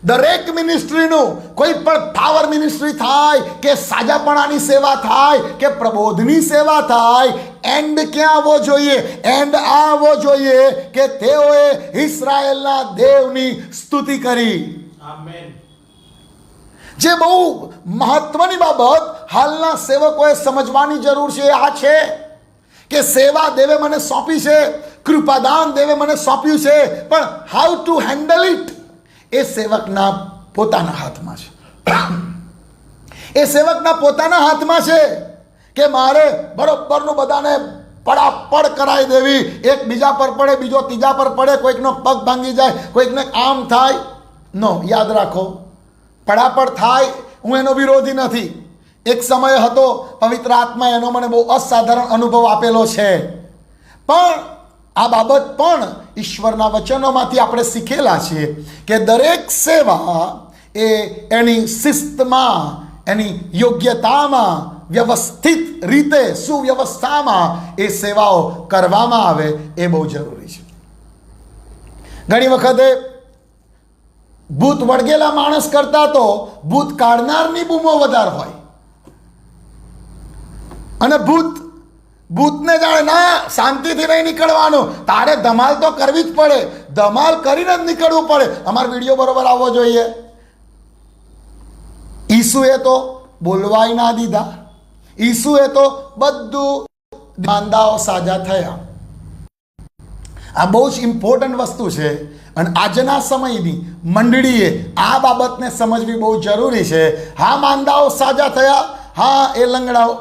A: દરેક મિનિસ્ટ્રીનું, કોઈ પણ પાવર મિનિસ્ટ્રી થાય કે સાજાપણાની સેવા થાય કે પ્રબોધની સેવા થાય, એન્ડ ક્યાં આવવો જોઈએ? એન્ડ આવવો જોઈએ કે તેઓએ ઈસરાયેલના દેવની સ્તુતિ કરી. જે બહુ મહત્વની બાબત હાલના સેવકોએ સમજવાની જરૂર છે આ છે કે સેવા દેવે મને સોંપી છે, કૃપાદાન દેવે મને સોંપ્યું છે, પણ હાઉ ટુ હેન્ડલ ઇટ એ સેવકના પોતાના હાથમાં છે. એ સેવકના પોતાના હાથમાં છે કે મારે બરોબરનું બધાને પડાપડ કરાવી દેવી, એક બીજા પર પડે, બીજો ત્રીજા પર પડે, કોઈકનો પગ ભાંગી જાય, કોઈકને આમ થાય. નો, યાદ રાખો, પડાપડ થાય હું એનો વિરોધી નથી. એક સમય હતો પવિત્ર આત્મા એનો મને બહુ અસાધારણ અનુભવ આપેલો છે. પણ આ બાબત પણ ઈશ્વરના વચનોમાંથી આપણે શીખેલા છીએ કે દરેક સેવા એ એની શિસ્તમાં, એની યોગ્યતામાં, વ્યવસ્થિત રીતે, સુવ્યવસ્થામાં એ સેવાઓ કરવામાં આવે એ બહુ જરૂરી છે. ઘણી વખતે ભૂત વળગેલા માણસ કરતા તો ભૂત કાઢનારની બૂમો વધારે હોય અને ભૂત ભૂતને જાણે ના, શાંતિથી નહીં નીકળવાનું, તારે ધમાલ તો કરવી જ પડે, ધમાલ કરીને જ નીકળવું પડે. અમારો વિડીયો બરોબર આવવો જોઈએ. ઈસુએ તો બોલવાય ના દીધા, ઈસુએ તો બધું માંદાઓ સાજા થયા. આ બહુ જ ઇમ્પોર્ટન્ટ વસ્તુ છે અને આજના સમયની મંડળીએ આ બાબતને સમજવી બહુ જરૂરી છે. હા, માંદાઓ સાજા થયા, હા એ લંગડાઓ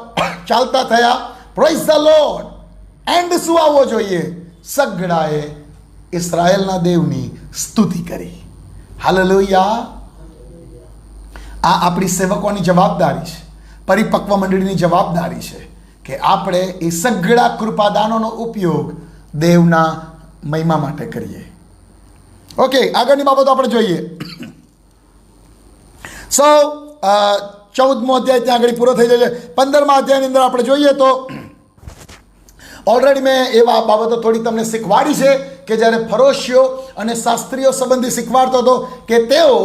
A: ચાલતા થયા. Praise the lord. એન્ડ શું આવવો જોઈએ? સગડાએ ઇસ્રાયેલના દેવની સ્તુતિ કરી. હાલેલુયા. આ આપણી સેવકોની જવાબદારી છે, પરિપક્વ મંડળીની જવાબદારી છે કે આપણે એ સગડા કૃપાદાનોનો ઉપયોગ દેવના મહિમા માટે કરીએ. ઓકે, આગળની બાબતો આપણે જોઈએ. 14મો અધ્યાય ત્યાં આગળ પૂરો થઈ જશે. 15મા અધ્યાયની અંદર આપણે જોઈએ તો ઓલરેડી મેં એવા બાબતો થોડી તમને શીખવાડી છે કે જ્યારે ફરોશીઓ અને શાસ્ત્રીઓ સંબંધી શીખવાડતો હતો કે તેઓ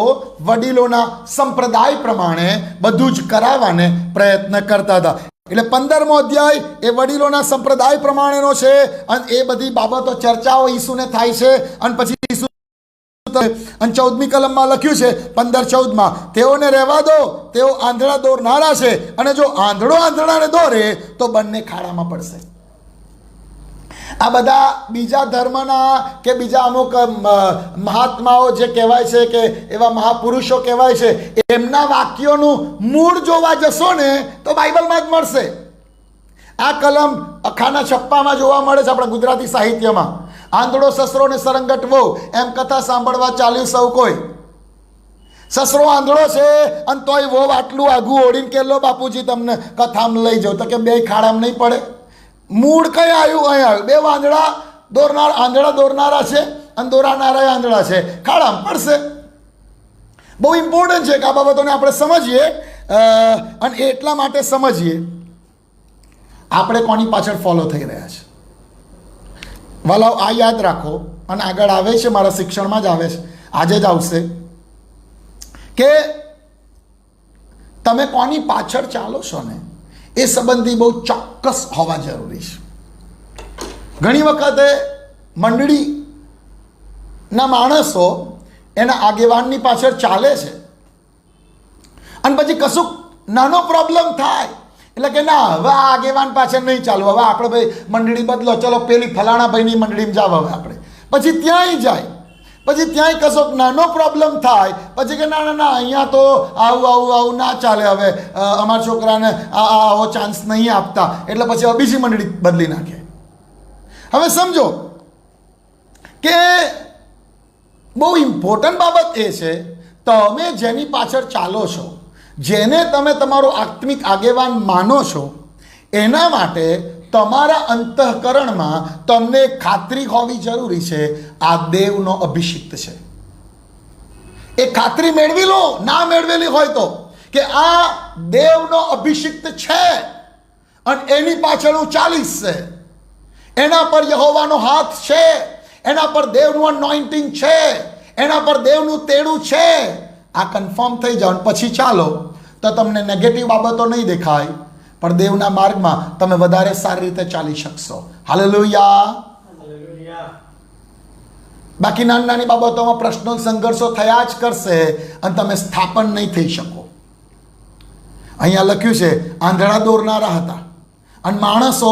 A: વડીલોના સંપ્રદાય પ્રમાણે બધું જ કરાવવાને પ્રયત્ન કરતા હતા. એટલે 15મો અધ્યાય એ વડીલોના સંપ્રદાય પ્રમાણેનો છે અને એ બધી બાબતો ચર્ચાઓ ઈસુને થાય છે. અને પછી ઈસુ અને 14મી કલમમાં લખ્યું છે 15:14 તેઓને રહેવા દો, તેઓ આંધળા દોરનારા છે અને જો આંધળો આંધળાને દોરે તો બંને ખાડામાં પડશે. આ બધા બીજા ધર્મના કે બીજા અમુક મહાત્માઓ જે કહેવાય છે કે એવા મહાપુરુષો કહેવાય છે, એમના વાક્યોનું મૂળ જોવા જશો ને તો બાઇબલમાં જ મળશે. આ કલમ અખાના છપ્પામાં જોવા મળે છે આપણા ગુજરાતી સાહિત્યમાં. આંધળો સસરો ને સરંગટ વહુ એમ કથા સાંભળવા ચાલ્યું સૌ કોઈ. સસરો આંધળો છે અને તોય વહુ આટલું આઘું ઓળીને કે લો બાપુજી તમને કથામાં લઈ જાઓ, તો કે બે ખાડામાં નહીં પડે. મૂળ કઈ આવ્યું? અહીં આવ્યું. બે આંધળા દોરનારા છે અને દોરાનારા આંધળા છે, ખાડામાં પડશે. બહુ ઇમ્પોર્ટન્ટ છે કે આ બાબતોને આપણે સમજીએ. અને એટલા માટે સમજીએ આપણે કોની પાછળ ફોલો થઈ રહ્યા છે. વાલાઓ, આ યાદ રાખો અને આગળ આવે છે, મારા શિક્ષણમાં જ આવે છે, આજે જ આવશે કે તમે કોની પાછળ ચાલો છો ને એ સંબંધી બહુ ચોક્કસ હોવા જરૂરી છે. ઘણી વખતે મંડળીના માણસો એના આગેવાનની પાછળ ચાલે છે અને પછી કશુંક નાનો પ્રોબ્લેમ થાય એટલે કે ના, હવે આ આગેવાન પાછળ નહીં ચાલવું, હવે આપણે ભાઈ મંડળી બદલો, ચલો પેલી ફલાણા ભાઈની મંડળીમાં જાવ હવે આપણે. પછી ત્યાંય જાય, પછી ત્યાંય કશોક નાનો પ્રોબ્લેમ થાય, પછી કે ના ના ના અહીંયા તો આવું ના ચાલે, હવે અમારા છોકરાને આવો ચાન્સ નહીં આપતા, એટલે પછી હવે બીજી મંડળી બદલી નાખે. હવે સમજો કે બહુ ઇમ્પોર્ટન્ટ બાબત એ છે તમે જેની પાછળ ચાલો છો, જેને તમે તમારો આત્મિક આગેવાન માનો છો, એના માટે તમારા અંતઃકરણમાં તમને ખાતરી હોવી જરૂરી છે આ દેવનો અભિષિક્ત છે. એ ખાતરી મેળવી લો, ના મેળવેલી હોય તો, કે આ દેવનો અભિષિક્ત છે અને એની પાછળ હું ચાલીશ છે, એના પર યહોવાનો હાથ છે, એના પર દેવનું અનોઇન્ટિંગ છે, એના પર દેવનું તેડું છે. આ કન્ફર્મ થઈ જાવ પછી ચાલો તો તમને નેગેટિવ બાબતો નહીં દેખાય, પણ દેવના માર્ગમાં તમે વધારે સારી રીતે ચાલી શકશો. હાલેલુયા. બાકી નાની નાની બાબતોમાં પ્રશ્નો સંઘર્ષો થયા જ કરશે અને તમે સ્થાપન નહીં થઈ શકો. અહીંયા લખ્યું છે આંધળા દોરનારા હતા અને માણસો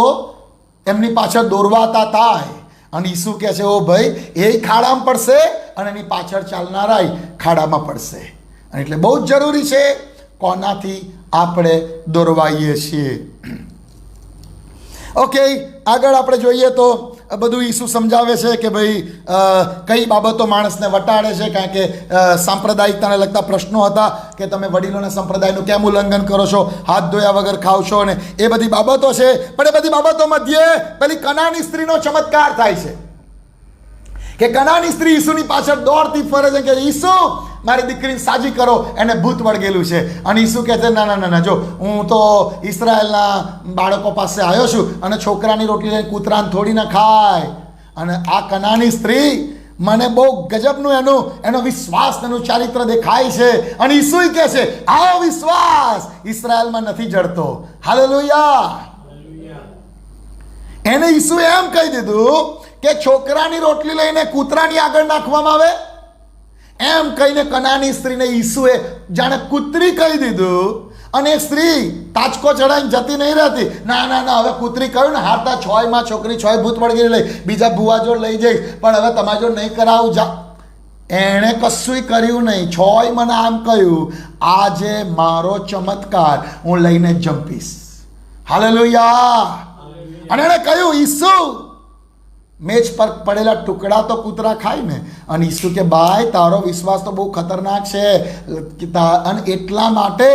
A: એમની પાછળ દોરવાતા થાય અને ઈસુ કહે છે ઓ ભાઈ એ ખાડામાં પડશે અને એની પાછળ ચાલનારાય ખાડામાં પડશે. અને એટલે બહુ જ જરૂરી છે કોનાથી આપણે દોરવાઈએ છીએ. ઓકે, આગળ આપણે જોઈએ તો બધું ઈસુ સમજાવે છે કે ભાઈ કઈ બાબતો માણસને વટાડે છે, કારણ કે સાંપ્રદાયિકતાને લગતા પ્રશ્નો હતા કે તમે વડીલોના સંપ્રદાયનું કેમ ઉલ્લંઘન કરો છો, હાથ ધોયા વગર ખાવ છો, ને એ બધી બાબતો છે. પણ એ બધી બાબતો મધ્યે પેલી કનાની સ્ત્રીનો ચમત્કાર થાય છે કે કનાની સ્ત્રી ઈસુની પાછળ દોડતી ફરે છે કે ઈસુ મારી દીકરીને સાજી કરો, એને ભૂત વળગેલું છે. અને ઈસુ કહે છે ના ના ના ના, જો હું તો ઇસરાયેલના બાળકો પાસે આવ્યો છું અને છોકરાની રોટલી લઈને કૂતરાને થોડી ના ખાય. અને આ કનાની સ્ત્રી મને બહુ ગજબનું એનો વિશ્વાસ, એનું ચારિત્ર દેખાય છે. અને ઈસુ કહે છે આવો વિશ્વાસ ઇસરાયેલમાં નથી જડતો. હાલેલુયા. એને ઈસુએ એમ કહી દીધું કે છોકરાની રોટલી લઈને કૂતરાની આગળ નાખવામાં આવે, એમ કહીને કનાની સ્ત્રીને ઈસુએ જાણે કૂતરી કહી દીધું. અને એ સ્ત્રી તાચકો ચડાઈને જતી નહીં રહેતી. ના ના ના, હવે કૂતરી કહ્યું ને, હારતા છોયમાં છોકરી છોય ભૂત વળગી લઈ બીજા ભુવા જોડ લઈ જઈશ, પણ હવે તમારી જોડ નહીં કરાવું. જા, એણે કશું કર્યું નહીં. છોય મને આમ કહ્યું, આજે મારો ચમત્કાર હું લઈને જંપીશ. હાલેલુયા. અને એણે કહ્યું, ઈસુ મેજ પર પડેલા ટુકડા તો કૂતરા ખાય ને. અને ઈસુ કે, ભાઈ તારો વિશ્વાસ તો બહુ ખતરનાક છે, અને એટલા માટે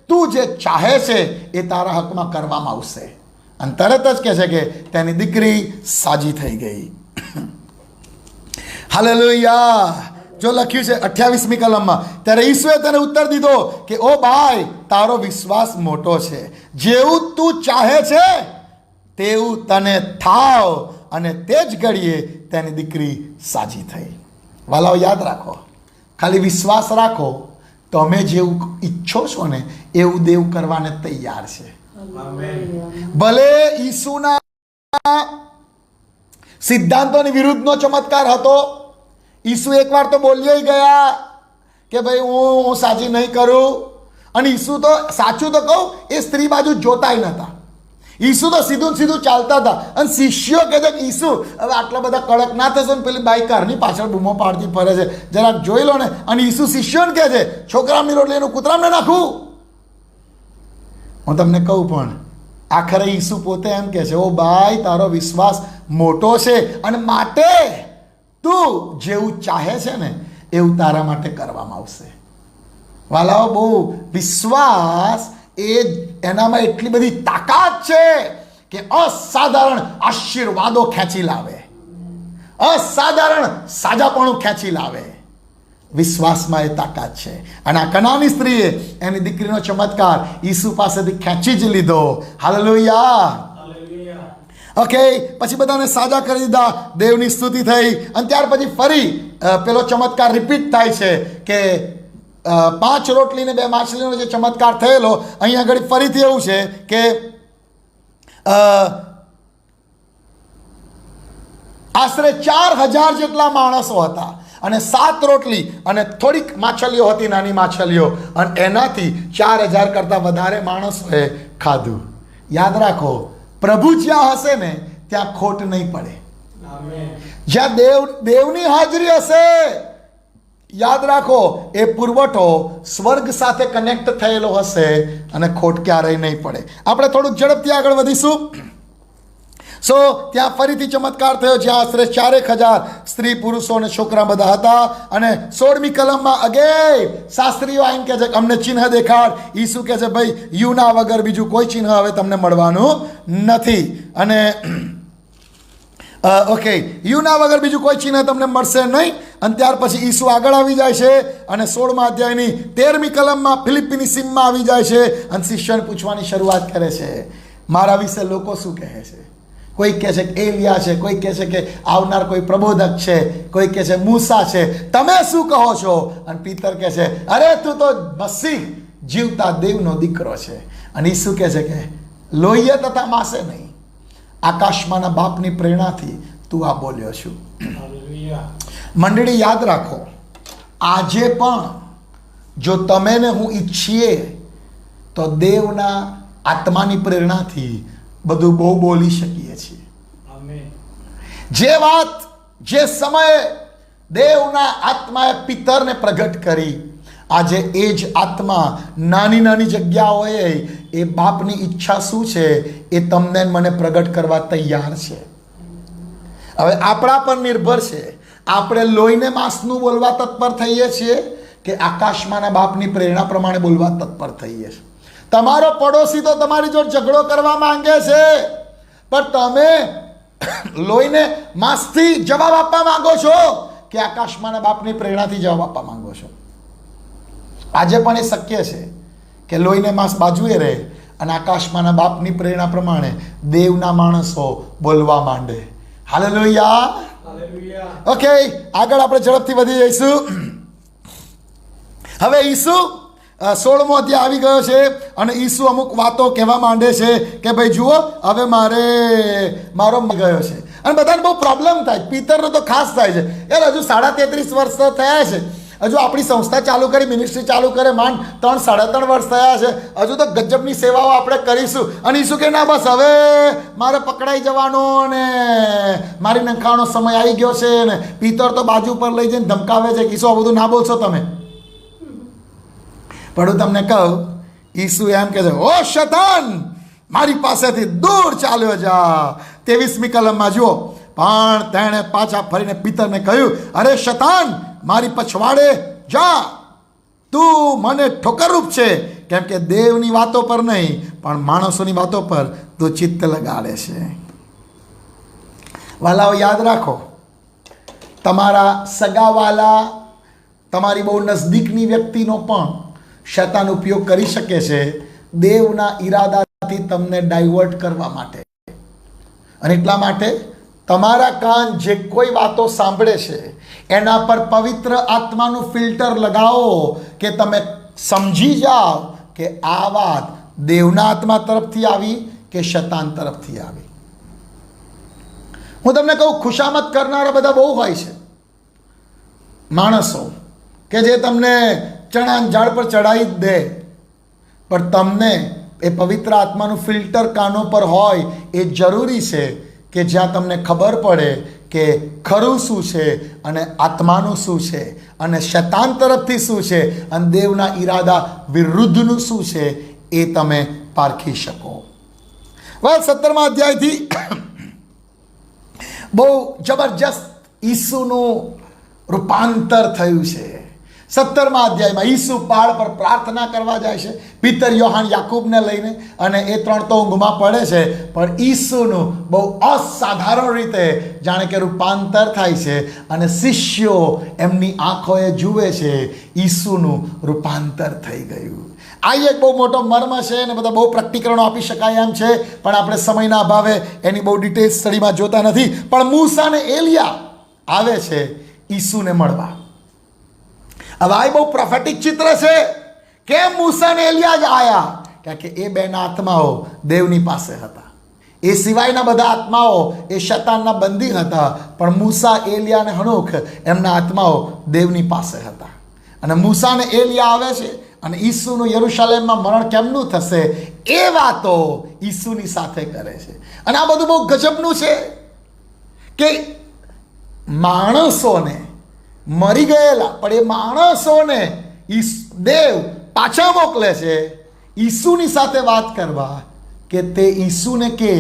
A: તું જે ચાહે છે એ તારા હકમાં કરવામાં આવશે. અને તરત જ કહે છે કે તેની દીકરી સાજી થઈ ગઈ. હાલેલુયા. જો લખ્યું છે 28મી કલમમાં, ત્યારે ઈસુએ તેને ઉત્તર દીધો કે ઓ ભાઈ, તારો વિશ્વાસ મોટો છે, જેવું તું ચાહે છે તેવું તને થાવ. અને તે જ ઘડીએ તેની દીકરી સાજી થઈ. વાલાઓ, યાદ રાખો, ખાલી વિશ્વાસ રાખો, તમે જેવું ઈચ્છો છો ને એવું દેવ કરવાને તૈયાર છે. ભલે ઈસુના સિદ્ધાંતોની વિરુદ્ધનો ચમત્કાર હતો. ઈસુ એકવાર તો બોલ્યો ગયા કે ભાઈ હું સાજી નહીં કરું. અને ઈસુ તો સાચું તો કહું, એ સ્ત્રી બાજુ જોતાય નહોતા. ઈસુ તો સીધું સીધું ચાલતા હતા. અને શિષ્યો કહે છે કે ઈસુ હવે આટલા બધા કડક ના થશો ને, પેલી બાઈ કારની પાછળ બૂમો પાડતી ફરે છે, જરાક જોઈ લો ને. અને ઈસુ શિષ્યોને કહે છે, છોકરાની રોટલી એનું કૂતરામને નાખું. હું તમને કહું, પણ આખરે ઈસુ પોતે એમ કહે છે, ઓ ભાઈ, તારો વિશ્વાસ મોટો છે, અને માટે તું જેવું ચાહે છે ને એવું તારા માટે કરવામાં આવશે. વાલાઓ, બહુ વિશ્વાસ એનામાં એટલી બધી તાકાત છે કે અસાધારણ આશીર્વાદો ખેંચી લાવે, અસાધારણ સાજાપણું ખેંચી લાવે. વિશ્વાસમાં એ તાકાત છે. અને આ કનાની સ્ત્રીએ એની દીકરીનો ચમત્કાર ઈસુ પાસેથી ખેંચી જ લીધો. હાલેલુયા. ઓકે, પછી બધાને સાજા કરી દીધા, દેવની સ્તુતિ થઈ. અને ત્યાર પછી ફરી પેલો ચમત્કાર રિપીટ થાય છે કે 5 રોટલી ને 2 માછલીનો જે ચમત્કાર થયેલો, અહીંયા આગળ ફરીથી એવું છે કે આશરે 4000 જેટલા માણસો હતા, અને 7 રોટલી અને થોડીક માછલીઓ હતી, નાની માછલીઓ, અને એનાથી 4000 કરતાં વધારે માણસોએ ખાધું. યાદ રાખો, પ્રભુ જ્યાં હશે ને ત્યાં ખોટ નહીં પડે. જ્યાં દેવની હાજરી હશે, યાદ રાખો, એ પુરવઠો સ્વર્ગ સાથે કનેક્ટ થયેલો હશે અને ખોટ ક્યારેય નહીં પડે. આપણે થોડુંક ઝડપથી આગળ વધીશું. ત્યાં ફરીથી ચમત્કાર થયો, જ્યાં આશરે 4000 સ્ત્રી, પુરુષો અને છોકરા બધા હતા. અને 16મી કલમમાં અગે શાસ્ત્રીઓ આવીને કહે છે કે અમને ચિહ્ન દેખાડ. ઈસુ કહે છે, ભાઈ, યુના વગર બીજું કોઈ ચિહ્ન હવે તમને મળવાનું નથી. અને ઓકે, યુના વગર બીજું કોઈ ચિહ્ન તમને મળશે નહીં. અને ત્યાર પછી ઈસુ આગળ આવી જાય છે અને 16મા અધ્યાયની 13મી કલમમાં ફિલિપ્પીની સીમમાં આવી જાય છે. અને શિષ્યને પૂછવાની શરૂઆત કરે છે, મારા વિશે લોકો શું કહે છે? કોઈ કહે છે કે એલિયા છે, કોઈ કહે છે કે આવનાર કોઈ પ્રબોધક છે, કોઈ કહે છે મૂસા છે, તમે શું કહો છો? અને પીતર કહે છે, અરે તું તો મસીહ, જીવતા દેવનો દીકરો છે. અને ઈસુ કહે છે કે લોહીએ તથા માસે નહીં, આકાશમાંના બાપની પ્રેરણાથી તું આ બોલ્યો છું. મંડળી, યાદ રાખો, આજે પણ જો તમે ને હું ઈચ્છીએ તો દેવના આત્માની પ્રેરણાથી બધું બહુ બોલી શકીએ છીએ. જે વાત જે સમયે દેવના આત્માએ પિતરને પ્રગટ કરી, આજે એ જ આત્મા નાની નાની જગ્યાઓએ એ બાપની ઈચ્છા શું છે એ તમને મને પ્રગટ કરવા તૈયાર છે. હવે આપણા પર નિર્ભર છે, આપણે લોહીને માંસનું બોલવા તત્પર થઈએ છીએ કે આકાશમાંના બાપની પ્રેરણા પ્રમાણે બોલવા તત્પર થઈએ છીએ. તમારો પડોશી તો તમારી જોડે ઝઘડો કરવા માંગે છે, પણ તમે લોહીને માંસથી જવાબ આપવા માંગો છો કે આકાશમાંના બાપની પ્રેરણાથી જવાબ આપવા માંગો છો? આજે પણ એ શક્ય છે કે લોહીને માંસ બાજુએ રહે અને આકાશમાંના બાપની પ્રેરણા પ્રમાણે દેવના માણસો બોલવા માંડે. હાલેલુયા. ઓકે, આગળ આપણે ઝડપથી વધી જઈશું. હવે ઈસુ 16મો અધ્યાય આવી ગયો છે અને ઈસુ અમુક વાતો કહેવા માંડે છે કે ભાઈ જુઓ હવે મારો ગયો છે અને બધાને બહુ પ્રોબ્લેમ થાય. પિતરનો તો ખાસ થાય છે યાર, હજુ 33.5 વર્ષ થયા છે, હજુ આપણી સંસ્થા ચાલુ કરી, મિનિસ્ટ્રી ચાલુ કરે માંડ 3-3.5 વર્ષ થયા છે, હજુ તો ગજબની સેવાઓ આપણે કરીશું અને ઈસુ કે ના બસ હવે મારે પકડાઈ જવાનો ને મારી નંખાવાનો સમય આવી ગયો છે ને પિતર તો બાજુ પર લઈ જઈને ધમકાવે છે કે ઈસુ આ બધું ના બોલશો તમે. પણ હું તમને કહું, ઈસુ એમ કહે છે, ઓ શૈતાન મારી પાસેથી દૂર ચાલ્યો જા. 23મી કલમમાં જુઓ, પણ તેણે પાછા ફરીને પિતરને કહ્યું, અરે શૈતાન મારી પછવાડે જા, તું મને ઠોકરરૂપ છે, કેમ કે દેવની વાતો પર નહીં પણ માણસોની વાતો પર તું ચિત્ત લગાડે છે. વાલાઓ યાદ રાખો, તમારા સગાવાલા, તમારી બહુ નજદીકની વ્યક્તિનો પણ શૈતાન ઉપયોગ કરી શકે છે દેવના ઈરાદાથી તમને ડાયવર્ટ કરવા માટે. અને એટલા માટે તમારા કાન જે કોઈ વાતો સાંભળે છે એના પર પવિત્ર આત્માનું ફિલ્ટર લગાવો કે તમે સમજી જાઓ કે આ વાત દેવના આત્મા તરફથી આવી કે શૈતાન તરફથી આવી. હું તમને કહું, ખુશામત કરનારા બધા બહુ હોય છે માણસો કે જે તમને ચણા ઝાડ પર ચડાવી જ દે, પણ તમને એ પવિત્ર આત્માનું ફિલ્ટર કાનો પર હોય એ જરૂરી છે કે જ્યાં તમને ખબર પડે કે ખરું શું છે અને આત્માનું શું છે અને શૈતાન તરફથી શું છે અને દેવના ઈરાદા વિરુદ્ધનું શું છે એ તમે પારખી શકો. 17મા અધ્યાયથી બહુ જબરજસ્ત ઈસુનું રૂપાંતર થયું છે. 17મા અધ્યાયમાં ઈસુ પહાડ પર પ્રાર્થના કરવા જાય છે, પિતર, યોહાન, યાકૂબને લઈને, અને એ 3 તો ઊંઘમાં પડે છે, પણ ઈસુનું બહુ અસાધારણ રીતે જાણે કે રૂપાંતર થાય છે અને શિષ્યો એમની આંખોએ જુએ છે ઈસુનું રૂપાંતર થઈ ગયું. આ એક બહુ મોટો મર્મ છે અને બધા બહુ પ્રકટીકરણો આપી શકાય એમ છે, પણ આપણે સમયના અભાવે એની બહુ ડિટેલ સ્ટડીમાં જોતા નથી. પણ મૂસા અને એલિયા આવે છે ઈસુને મળવા. હવે આ બહુ પ્રોફેટિક ચિત્ર છે. કેમ મૂસા અને એલિયા જ આયા? કારણ કે એ બેના આત્માઓ દેવની પાસે હતા. એ સિવાયના બધા આત્માઓ એ શૈતાનના બંદી હતા, પણ મૂસા, એલિયા અને હનોખ એમના આત્માઓ દેવની પાસે હતા. અને મૂસા અને એલિયા આવે છે અને ઈસુનું યરુશલેમમાં મરણ કેમનું થશે એ વાતો ઈસુની સાથે કરે છે. અને આ બધું બહુ ગજબનું છે કે માણસોને, મરી ગયેલા પણ એ માણસોને દેવ પાછા મોકલે છે ઈસુની સાથે વાત કરવા, કે તે ઈસુને કહે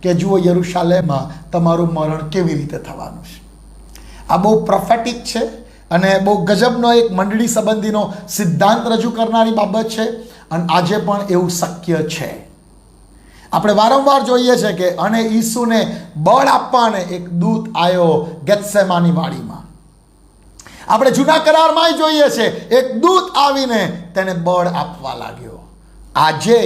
A: કે જુઓ યરુશલેમમાં તમારું મરણ કેવી રીતે થવાનું છે. આ બહુ પ્રોફેટિક છે અને બહુ ગજબનો એક મંડળી સંબંધીનો સિદ્ધાંત રજૂ કરનારી બાબત છે. અને આજે પણ એવું શક્ય છે. આપણે વારંવાર જોઈએ છે કે અને ઈસુને બળ આપવાને એક દૂત આવ્યો ગેત્સેમાની વાડીમાં. આપણે જૂના કરારમાં જોઈએ છે એક દૂત આવીને તેને બળ આપવા લાગ્યો. આજે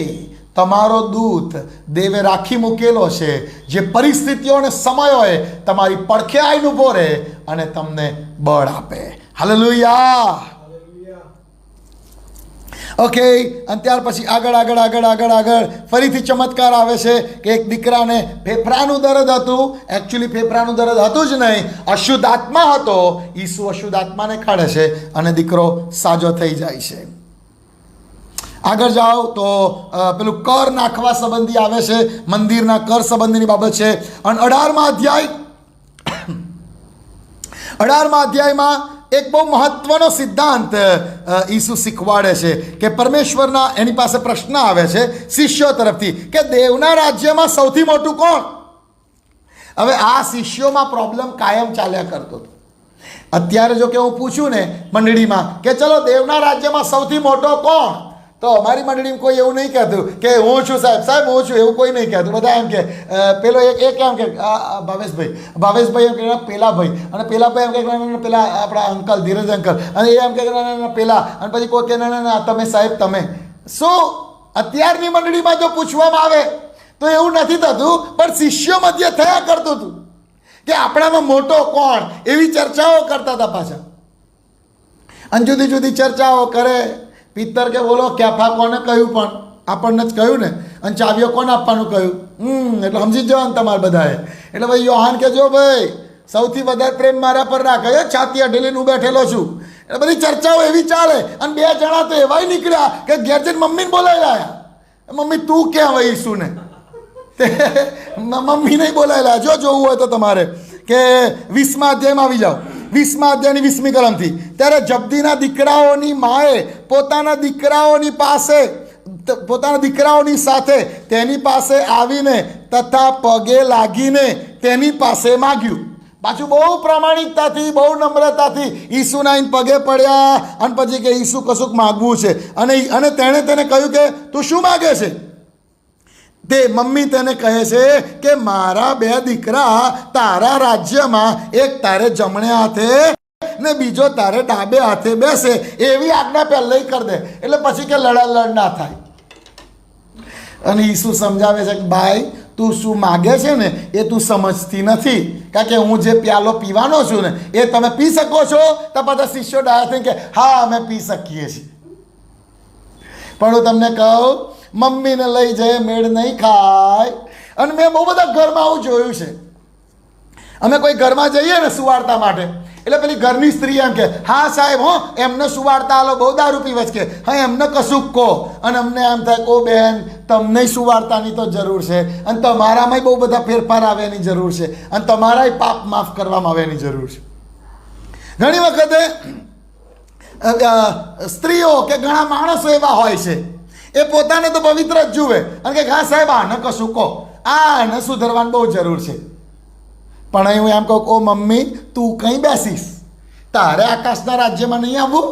A: તમારો દૂત દેવે રાખી મૂકેલો છે, જે પરિસ્થિતિઓ અને સમયોએ તમારી પડખે આવીને ઊભો રહે અને તમને બળ આપે. હાલેલુયા. ઓકે, અને ત્યાર પછી આગળ ફરીથી ચમત્કાર આવે છે કે એક દીકરાને ફેફડાનું દર્દ હતું. એકચ્યુઅલી ફેફડાનું દર્દ હતું જ નહીં, અશુદ્ધ આત્મા હતો. ઈસુ અશુદ્ધ આત્માને કાઢે છે અને દીકરો સાજો થઈ જાય છે. આગળ જાઓ તો પેલું કર નાખવા સંબંધી આવે છે, મંદિરના કર સંબંધીની બાબત છે. અને 18મા અધ્યાયમાં એક બહુ મહત્વનો સિદ્ધાંત ઈસુ શીખવાડે છે કે પરમેશ્વરના એની પાસે પ્રશ્ન આવે છે શિષ્યો તરફથી કે દેવના રાજ્યમાં સૌથી મોટું કોણ? હવે આ શિષ્યોમાં પ્રોબ્લેમ કાયમ ચાલ્યા કરતો હતો. અત્યારે જો કે હું પૂછું ને મંડળીમાં કે ચલો દેવના રાજ્યમાં સૌથી મોટો કોણ, તો અમારી મંડળીમાં કોઈ એવું નહીં કહેતું કે હું છું સાહેબ હું છું, એવું કોઈ નહીં કહેતું. બધા એમ કે પેલો એક એમ કે ભાવેશભાઈ એમ કે પેલા ભાઈ, અને પેલા ભાઈ એમ કે પેલા આપણા અંકલ ધીરજ અંકલ, અને એ એમ કે પેલા, અને પછી કોઈ કે ના તમે સાહેબ તમે. શું અત્યારની મંડળીમાં જો પૂછવામાં આવે તો એવું નથી થતું, પણ શિષ્યો મધ્ય થયા કરતું હતું કે આપણામાં મોટો કોણ, એવી ચર્ચાઓ કરતા હતા પાછા. અને જુદી જુદી ચર્ચાઓ કરે પિત્તર કે બોલો કેફા કોને કહ્યું, પણ આપણને જ કહ્યું ને, અને ચાવીઓ કોને આપવાનું કહ્યું? એટલે સમજી જ જવાનું તમારે બધાએ. એટલે ભાઈ યોહાન કે જો ભાઈ સૌથી વધારે પ્રેમ મારા પર રાખે, છાતી અઢેલીને હું બેઠેલો છું. એટલે બધી ચર્ચાઓ એવી ચાલે, અને 2 જણા તો એવાય નીકળ્યા કે ઘેર જઈને મમ્મીને બોલાવી લાયા. મમ્મી તું ક્યાં હોય ઈસુને? તે મમ્મી નહીં બોલાવી લાયા. જો જોવું હોય તો તમારે કે 20મા અધ્યાયમાં આવી જાઓ, 20મા અધ્યાયની 20મી કલમથી. ત્યારે જબ્દીના દીકરાઓની માએ પોતાના દીકરાઓની સાથે તેની પાસે આવીને તથા પગે લાગીને તેની પાસે માગ્યું. પાછું બહુ પ્રામાણિકતાથી, બહુ નમ્રતાથી ઈસુના પગે પડ્યા, અને પછી કે ઈસુ કશુંક માગવું છે. અને તેણે તેને કહ્યું કે તું શું માગે છે? તે મમ્મી તેને કહે છે કે મારા 2 દીકરા તારા રાજ્યમાં, એક તારે જમણે હાથે ને બીજો તારે ડાબે હાથે બેસે, એવી આજ્ઞા પહેલા કરી દે. એટલે પછી કે લડાલડ ના થાય. અને ઈસુ સમજાવે છે કે ભાઈ તું શું માગે છે ને એ તું સમજતી નથી, કારણ કે હું જે પ્યાલો પીવાનો છું ને એ તમે પી શકો છો? તો બધા શિષ્યો ડાયા થઈને કે હા અમે પી શકીએ છીએ. પણ હું તમને કહું, મમ્મીને લઈ જાય મેળ નહીં ખાય. અને મેં બહુ બધા ઘરમાં આવું જોયું છે. અમે કોઈ ઘરમાં જઈએ ને સુવાડતા માટે, એટલે પેલી ઘરની સ્ત્રી એમ કે હા સાહેબ, હો એમને સુવાડતા આલો, બહુ દારૂ પીવે છે, હા એમને કશુંક કહો. અને અમને એમ થાય કો બેન તમને સુવાડતાની તો જરૂર છે, અને તમારામાંય બહુ બધા ફેરફાર આવ્યાની જરૂર છે, અને તમારાય પાપ માફ કરવામાં આવ્યાની જરૂર છે. ઘણી વખતે સ્ત્રીઓ કે ઘણા માણસો એવા હોય છે, એ પોતાને તો પવિત્ર જ જુએ અને કે હા સાહેબ આને કશું કહો, આને સુધરવાની બહુ જરૂર છે. પણ અહીં હું એમ કહું, ઓ મમ્મી તું કંઈ બેસીશ? તારે આકાશના રાજ્યમાં નહીં આવવું?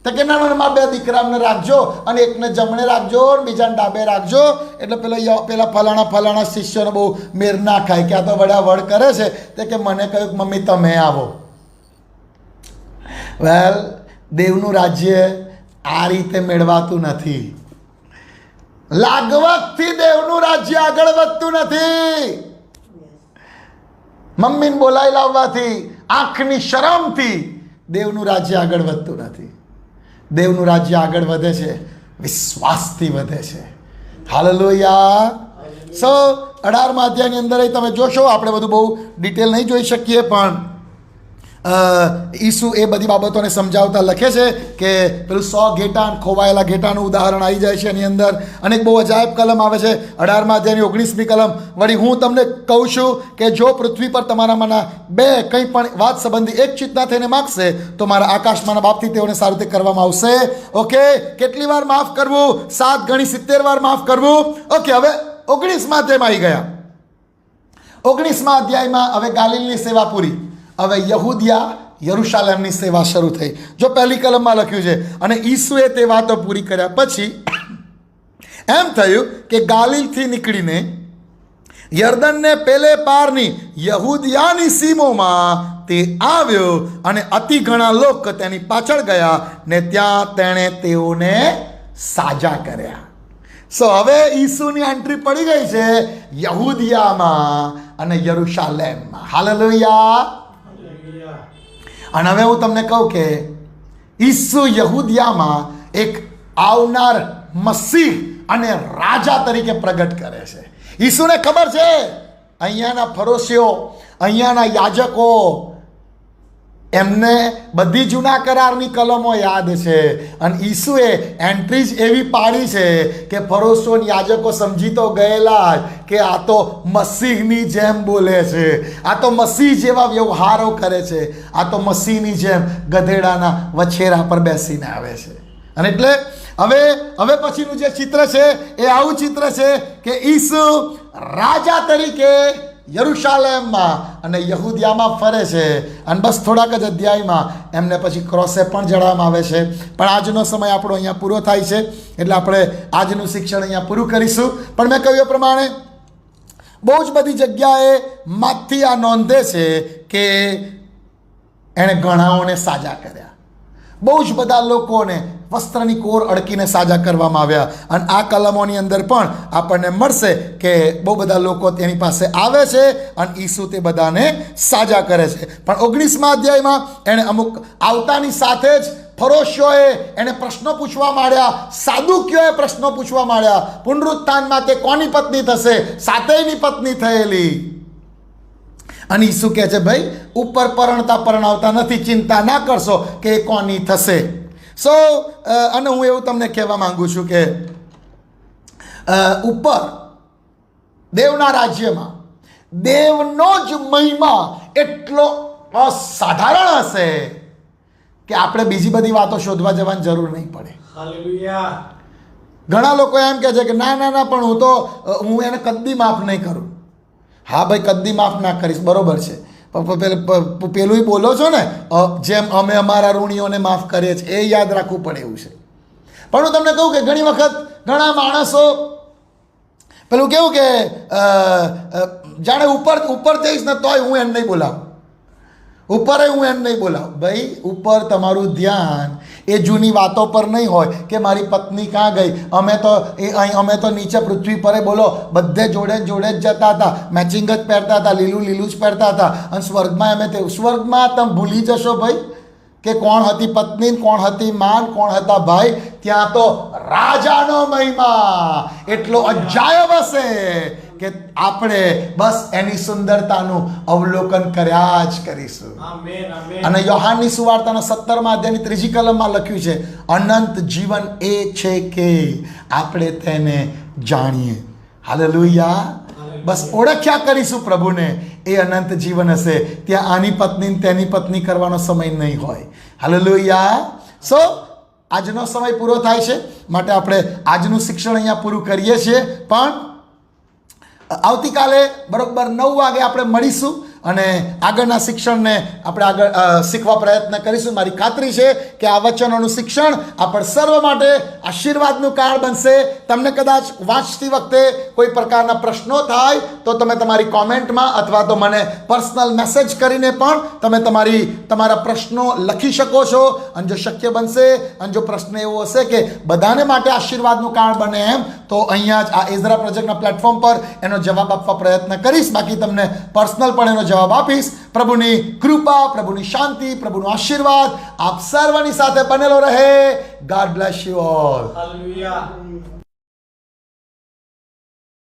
A: તો કે ના મારા 2 દીકરાને રાખજો, અને એકને જમણે રાખજો, બીજાને ડાબે રાખજો. એટલે પેલા ફલાણા શિષ્યોને બહુ મેર ના ખાય કે આ તો વડ કરે છે. તે કે મને કહ્યું મમ્મી તમે આવો. વેલ, દેવનું રાજ્ય આ રીતે મેળવાતું નથી. લાગવગથી દેવનું રાજ્ય આગળ વધતું નથી. મમ્મીને બોલાવી લાવવાથી, આંખની શરમથી દેવનું રાજ્ય આગળ વધતું નથી. દેવનું રાજ્ય આગળ વધે છે વિશ્વાસથી વધે છે. હાલેલુયા. 18મા અધ્યાયની અંદર તમે જોશો, આપણે બધું બહુ ડિટેલ નહીં જોઈ શકીએ, પણ ઈસુ એ બધી બાબતોને સમજાવતા લખે છે કે પેલું 100 ઘેટાં, ખોવાયેલા ઘેટાનું ઉદાહરણ આવી જાય છે એની અંદર. અને એક બહુ અજાયબ કલમ આવે છે 18મા અધ્યાયની 19મી કલમ. વળી હું તમને કહું છું કે જો પૃથ્વી પર તમારામાંના 2 કંઈ પણ વાત સંબંધી એક ચિત્તના થઈને માગશે તો મારા આકાશમાંના બાપથી તેઓને સારી રીતે કરવામાં આવશે. ઓકે, કેટલી વાર માફ કરવું? 7 ગણી 70 વાર માફ કરવું. ઓકે, હવે 19મા અધ્યાયમાં આવી ગયા. 19મા અધ્યાયમાં હવે ગાલિલની સેવા પૂરી. હવે યહૂદિયા યરુશાલેમની સેવા શરૂ થઈ. જો પહેલી કલમમાં લખ્યું છે, અને ઈસુએ તે વાતો પૂરી કર્યા પછી એમ થયું કે ગાલિલથી નીકળીને યર્દનને પેલે પારની યહૂદિયાની સીમોમાં તે આવ્યો, અને અતિ ઘણા લોકો તેની પાછળ ગયા, ને ત્યાં તેણે તેઓને સાજા કર્યા. હવે ઈસુની એન્ટ્રી પડી ગઈ છે યહૂદિયામાં અને યરુશાલેમમાં. હાલેલુયા. અને હવે હું તમને કહું કે ઈસુ યહૂદિયામાં એક આવનાર મસીહ અને રાજા તરીકે પ્રગટ કરે છે. ઈસુને ખબર છે અહીંયાના ફરોશીઓ, અહીંયાના યાજકો, એમને બધી જૂના કરારની કલમો યાદ છે. અને ઈસુએ એન્ટ્રી જ એવી પાડી છે કે ફરોશો યાજકો સમજી તો ગયેલા કે આ તો મસીહની જેમ બોલે છે, આ તો મસીહ જેવા વ્યવહારો કરે છે, આ તો મસીહની જેમ ગધેડાના વછેરા પર બેસીને આવે છે. અને એટલે હવે પછીનું જે ચિત્ર છે એ આવું ચિત્ર છે કે ઈસુ રાજા તરીકે યરુશાલેમમાં અને યહૂદિયામાં ફરે છે. અને બસ થોડાક જ અધ્યાયમાં એમને પછી ક્રોસે પણ જડવામાં આવે છે. પણ આજનો સમય આપણો અહીંયા પૂરો થાય છે, એટલે આપણે આજનું શિક્ષણ અહીંયા પૂરું કરીશું. પણ મેં કહ્યું એ પ્રમાણે બહુ જ બધી જગ્યાએ માંથી આ નોંધે છે કે એણે ઘણાઓને સાજા કર્યા. બહુ જ બધા લોકોને વસ્ત્રની કોર અડકીને સાજા કરવામાં આવ્યા. અને આ કલમોની અંદર પણ આપણને મળશે કે બહુ બધા લોકો તેની પાસે આવે છે અને ઈસુ તે બધાને સાજા કરે છે. પણ 19મા અધ્યાયમાં એણે અમુક આવતાની સાથે જ ફરોશીઓએ એને પ્રશ્નો પૂછવા માંડ્યા, સાદુક્યોએ પ્રશ્નો પૂછવા માંડ્યા. પુનરુત્થાનમાં તે કોની પત્ની થશે? સાતેયની પત્ની થયેલી. અને ઈસુ કહે છે ભાઈ ઉપર પરણાવતા નથી, ચિંતા ના કરશો કે એ કોની થશે. અને હું એવું તમને કહેવા માંગુ છું કે ઉપર દેવના રાજ્યમાં દેવનો જ મહિમા એટલો અસાધારણ હશે કે આપણે બીજી બધી વાતો શોધવા જવાની જરૂર નહીં પડે.
B: હાલેલુયા.
A: ઘણા લોકો એમ કહે છે કે ના ના ના પણ હું એને કદી માફ નહીં કરું. હા ભાઈ, કદી માફ ના કરીશ, બરોબર છે. પેલું બોલો છો ને, જેમ અમે અમારા ઋણીઓને માફ કરીએ છીએ, એ યાદ રાખવું પડે એવું છે. પણ હું તમને કહું કે ઘણી વખત ઘણા માણસો પેલું કેવું કે જાણે ઉપર જઈશ ને તોય હું એમ નહીં બોલાવું, ઉપર હું એમ નહીં બોલાવું. ભાઈ ઉપર તમારું ધ્યાન એ જૂની વાતો પર નહીં હોય કે મારી પત્ની ક્યાં ગઈ, અમે તો નીચે પૃથ્વી પર બોલો બધે જોડે જ જતા હતા, મેચિંગ જ પહેરતા હતા, લીલું જ પહેરતા હતા. અને સ્વર્ગમાં તમે ભૂલી જશો ભાઈ કે કોણ હતી પત્ની, કોણ હતી માન, કોણ હતા ભાઈ. ત્યાં તો રાજાનો મહિમા એટલો અજાયબ હશે કે આપણે બસ એની સુંદરતાનું અવલોકન કર્યા જ કરીશું. અને યોહાનની સુવાર્તાના 17મા અધ્યાયની 3જી કલમમાં લખ્યું છે, અનંત જીવન એ છે કે આપણે તેને જાણીએ. હાલેલુયા. બસ ઓળખ્યા કરીશું પ્રભુને, એ અનંત જીવન હશે. ત્યાં આની પત્ની તેની પત્ની કરવાનો સમય નહીં હોય. હાલેલુયા. આજનો સમય પૂરો થાય છે, માટે આપણે આજનું શિક્ષણ અહીંયા પૂરું કરીએ છીએ. પણ આવતીકાલે બરોબર 9 વાગે આપણે મળીશું અને આગળના શિક્ષણને આપણે આગળ શીખવા પ્રયત્ન કરીશું. મારી ખાતરી છે કે આ વચનોનું શિક્ષણ આપણ સર્વ માટે આશીર્વાદનું કારણ બનશે. તમને કદાચ વાંચતી વખતે કોઈ પ્રકારના પ્રશ્નો થાય તો તમે તમારી કોમેન્ટમાં અથવા તો મને પર્સનલ મેસેજ કરીને પણ તમે તમારા પ્રશ્નો લખી શકો છો. અને જો શક્ય બનશે અને જો પ્રશ્ન એવો હશે કે બધાને માટે આશીર્વાદનું કારણ બને એમ, તો અહીંયા જ આ એઝરા પ્રોજેક્ટના પ્લેટફોર્મ પર એનો જવાબ આપવા પ્રયત્ન કરીશ. બાકી તમને પર્સનલ પણ એનો જવાબ આપીશ. પ્રભુની કૃપા, પ્રભુની શાંતિ, પ્રભુનો આશીર્વાદ આપ સર્વની સાથે બનેલો રહે. God bless you all.
B: Hallelujah.